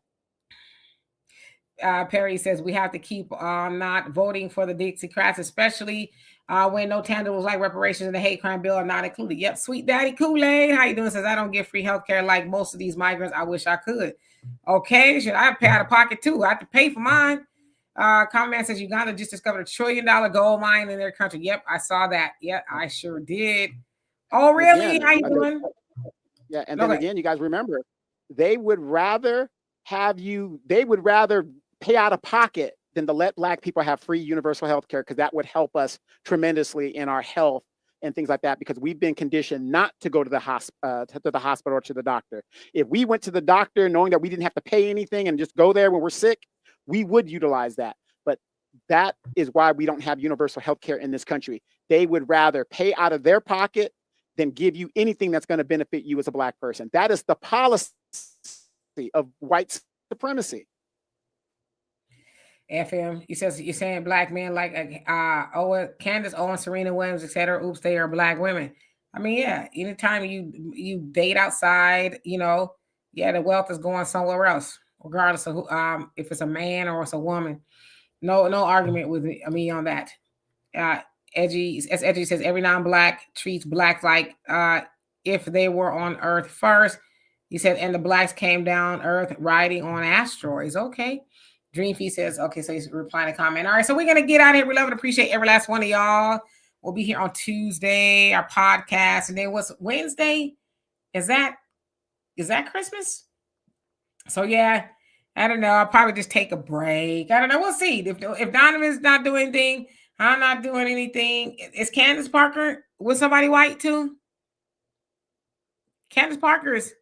Perry says we have to keep not voting for the Dixiecrats, especially when no tangibles like reparations and the hate crime bill are not included. Yep, Sweet Daddy Kool-Aid, how you doing? Says I don't get free health care like most of these migrants. I wish I could. Okay, should I pay out of pocket too? I have to pay for mine. Common Man says Uganda just discovered $1 trillion gold mine in their country. Yep, I saw that. Yep, I sure did. Oh, really? Again, how you doing? Yeah, and then again, you guys remember, they would rather pay out of pocket than to let Black people have free universal health care, because that would help us tremendously in our health and things like that, because we've been conditioned not to go to the hospital or to the doctor. If we went to the doctor knowing that we didn't have to pay anything and just go there when we're sick, we would utilize that. But that is why we don't have universal health care in this country. They would rather pay out of their pocket than give you anything that's going to benefit you as a Black person. That is the policy of white supremacy. FM, he says you're saying black men like Candace Owens, Serena Williams, etc. Oops, they are black women. I mean, yeah. Anytime you date outside, yeah, the wealth is going somewhere else, regardless of who, if it's a man or it's a woman. No argument with me on that. Edgy says every non-black treats blacks like if they were on Earth first. He said, and the blacks came down Earth riding on asteroids. Okay. Dreamfeast says, okay, so he's replying to comment. All right, so we're gonna get out of here. We love and appreciate every last one of y'all. We'll be here on Tuesday, our podcast, and then what's Wednesday? Is that Christmas? So yeah, I don't know. I'll probably just take a break. I don't know. We'll see. If Donovan's not doing anything, I'm not doing anything. Is Candace Parker with somebody white too? Candace Parker is.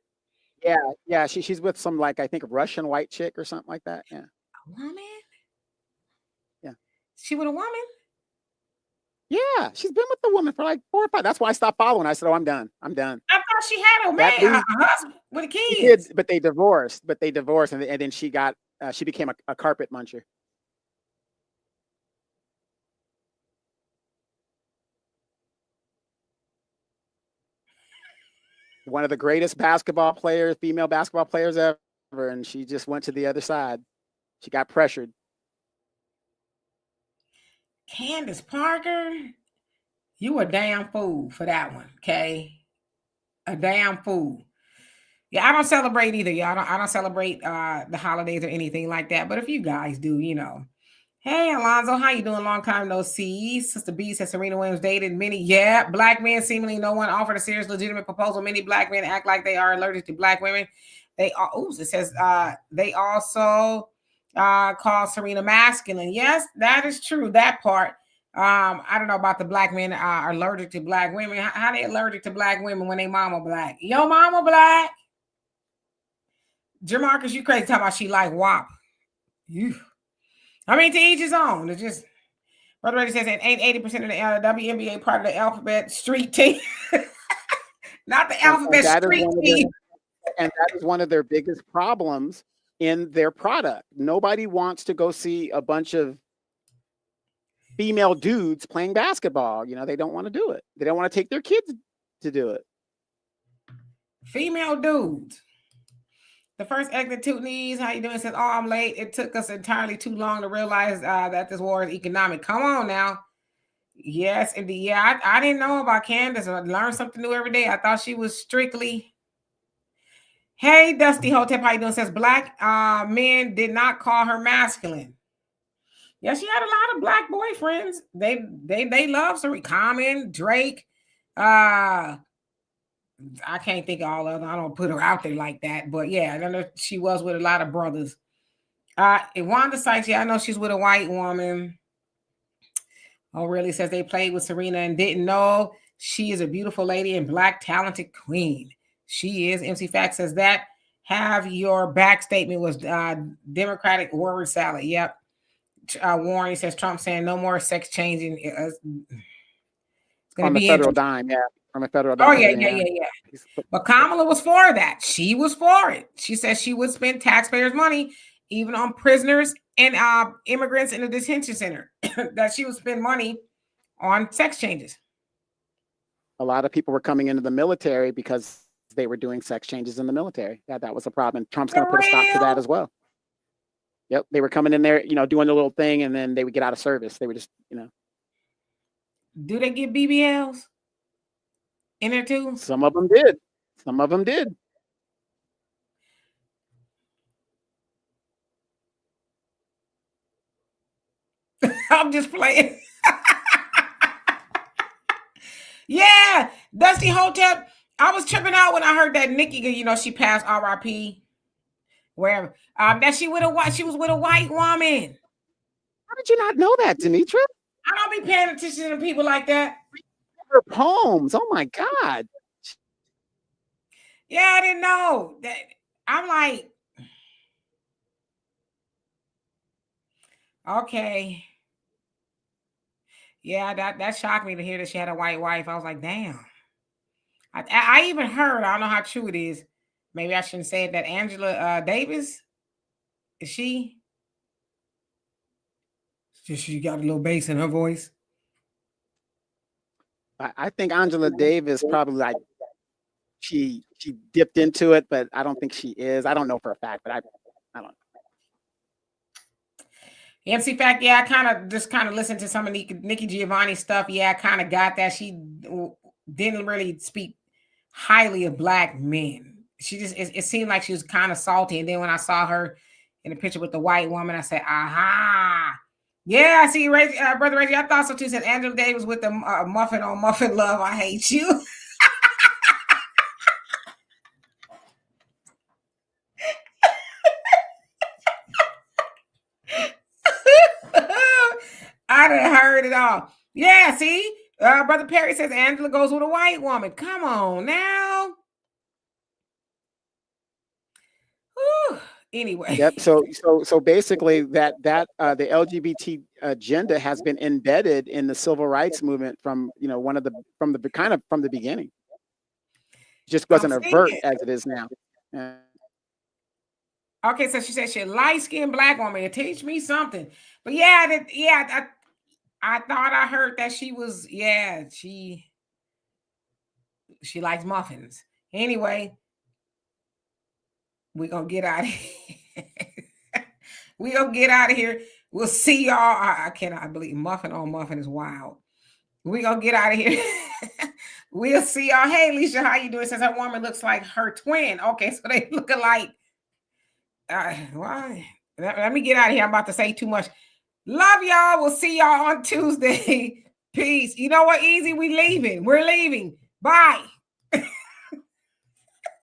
Yeah. She's with some I think Russian white chick or something like that. Yeah. A woman? Yeah. She with a woman? Yeah, she's been with the woman for 4 or 5. That's why I stopped following. I said, "Oh, I'm done. I'm done." I thought she had a man, a husband with a kid. She did, but they divorced. And then she became a carpet muncher. One of the greatest female basketball players ever, and she just went to the other side. She got pressured. Candace Parker, you a damn fool for that one, okay? A damn fool. Yeah, I don't celebrate either, y'all. I don't celebrate the holidays or anything like that. But if you guys do, Hey, Alonzo, how you doing? Long time no see. Sister B says Serena Williams dated many. Yeah, black men, seemingly no one offered a serious, legitimate proposal. Many black men act like they are allergic to black women. It says they also call Serena masculine. Yes, that is true. That part. I don't know about the black men are allergic to black women. How they allergic to black women when they mama black? Yo, mama black. Jamarcus, you crazy talking about she like WAP. I mean, to each his own. It's just, Brother Reddy says, and ain't 80% of the WNBA part of the alphabet street team. Not the alphabet street team. And that is one of their biggest problems in their product. Nobody wants to go see a bunch of female dudes playing basketball. They don't want to do it. They don't want to take their kids to do it. Female dudes. The first exit Tootnies, how you doing? Says, I'm late. It took us entirely too long to realize that this war is economic. Come on now. Yes, indeed. Yeah, I didn't know about Candace. I learn something new every day. I thought she was strictly. Hey, Dusty Hotep, how you doing? Says, black men did not call her masculine. Yeah, she had a lot of black boyfriends. They love Serena. Common, Drake, I can't think of all of them. I don't put her out there like that. But yeah, I know she was with a lot of brothers. Wanda Sykes, yeah, I know she's with a white woman. Oh, really? Says they played with Serena and didn't know. She is a beautiful lady and black talented queen. She is. MC Fact says that. Have your back statement was Democratic word salad. Yep. Warren says Trump saying no more sex changing. It's going to be federal dime. Yeah. From a federal dime. Oh, yeah. But Kamala was for that. She was for it. She said she would spend taxpayers' money, even on prisoners and immigrants in the detention center, that she would spend money on sex changes. A lot of people were coming into the military because they were doing sex changes in the military. That was a problem. Trump's going to put a stop to that as well. Yep. They were coming in there, doing the little thing, and then they would get out of service. They were just, Do they get BBLs in there too? Some of them did. I'm just playing. Yeah, Dusty Hotep. I was tripping out when I heard that Nikki, she passed RIP, wherever. That she was with a white woman. How did you not know that, Demetra? I don't be paying attention to people like that. Her poems. Oh my God. Yeah, I didn't know that. I'm like, okay. Yeah, that shocked me to hear that she had a white wife. I was like, damn. I even heard, I don't know how true it is. maybe I shouldn't say it, that Angela Davis, is she got a little bass in her voice? I think Angela Davis probably like she dipped into it, but I don't think she is. I don't know for a fact, but I don't know. MC Fact, yeah, I kind of listened to some of Nikki Giovanni stuff. Yeah, I kind of got that. She didn't really speak highly of black men. She just, it seemed like she was kind of salty. And then when I saw her in the picture with the white woman, I said, aha. Yeah, I see, Reggie, Brother Reggie, I thought so too. Said Angela Davis with the muffin on muffin love. I hate you. I done heard it all. Yeah, see, Brother Perry says Angela goes with a white woman. Come on now. Whew. Anyway. Yep. So basically, that the LGBT agenda has been embedded in the civil rights movement from from the beginning. It just wasn't overt as it is now. Yeah. Okay, so she said she's a light-skinned black woman. Teach me something. But yeah, I thought I heard that she was, she likes muffins. Anyway, we're going to get out of here. We're going to get out of here. We'll see y'all. I cannot believe muffin on muffin is wild. We're going to get out of here. We'll see y'all. Hey, Alicia, how you doing? Says her woman looks like her twin. Okay, so they look alike. Why? Let me get out of here. I'm about to say too much. Love y'all. We'll see y'all on Tuesday. Peace. You know what? Easy. We're leaving. Bye.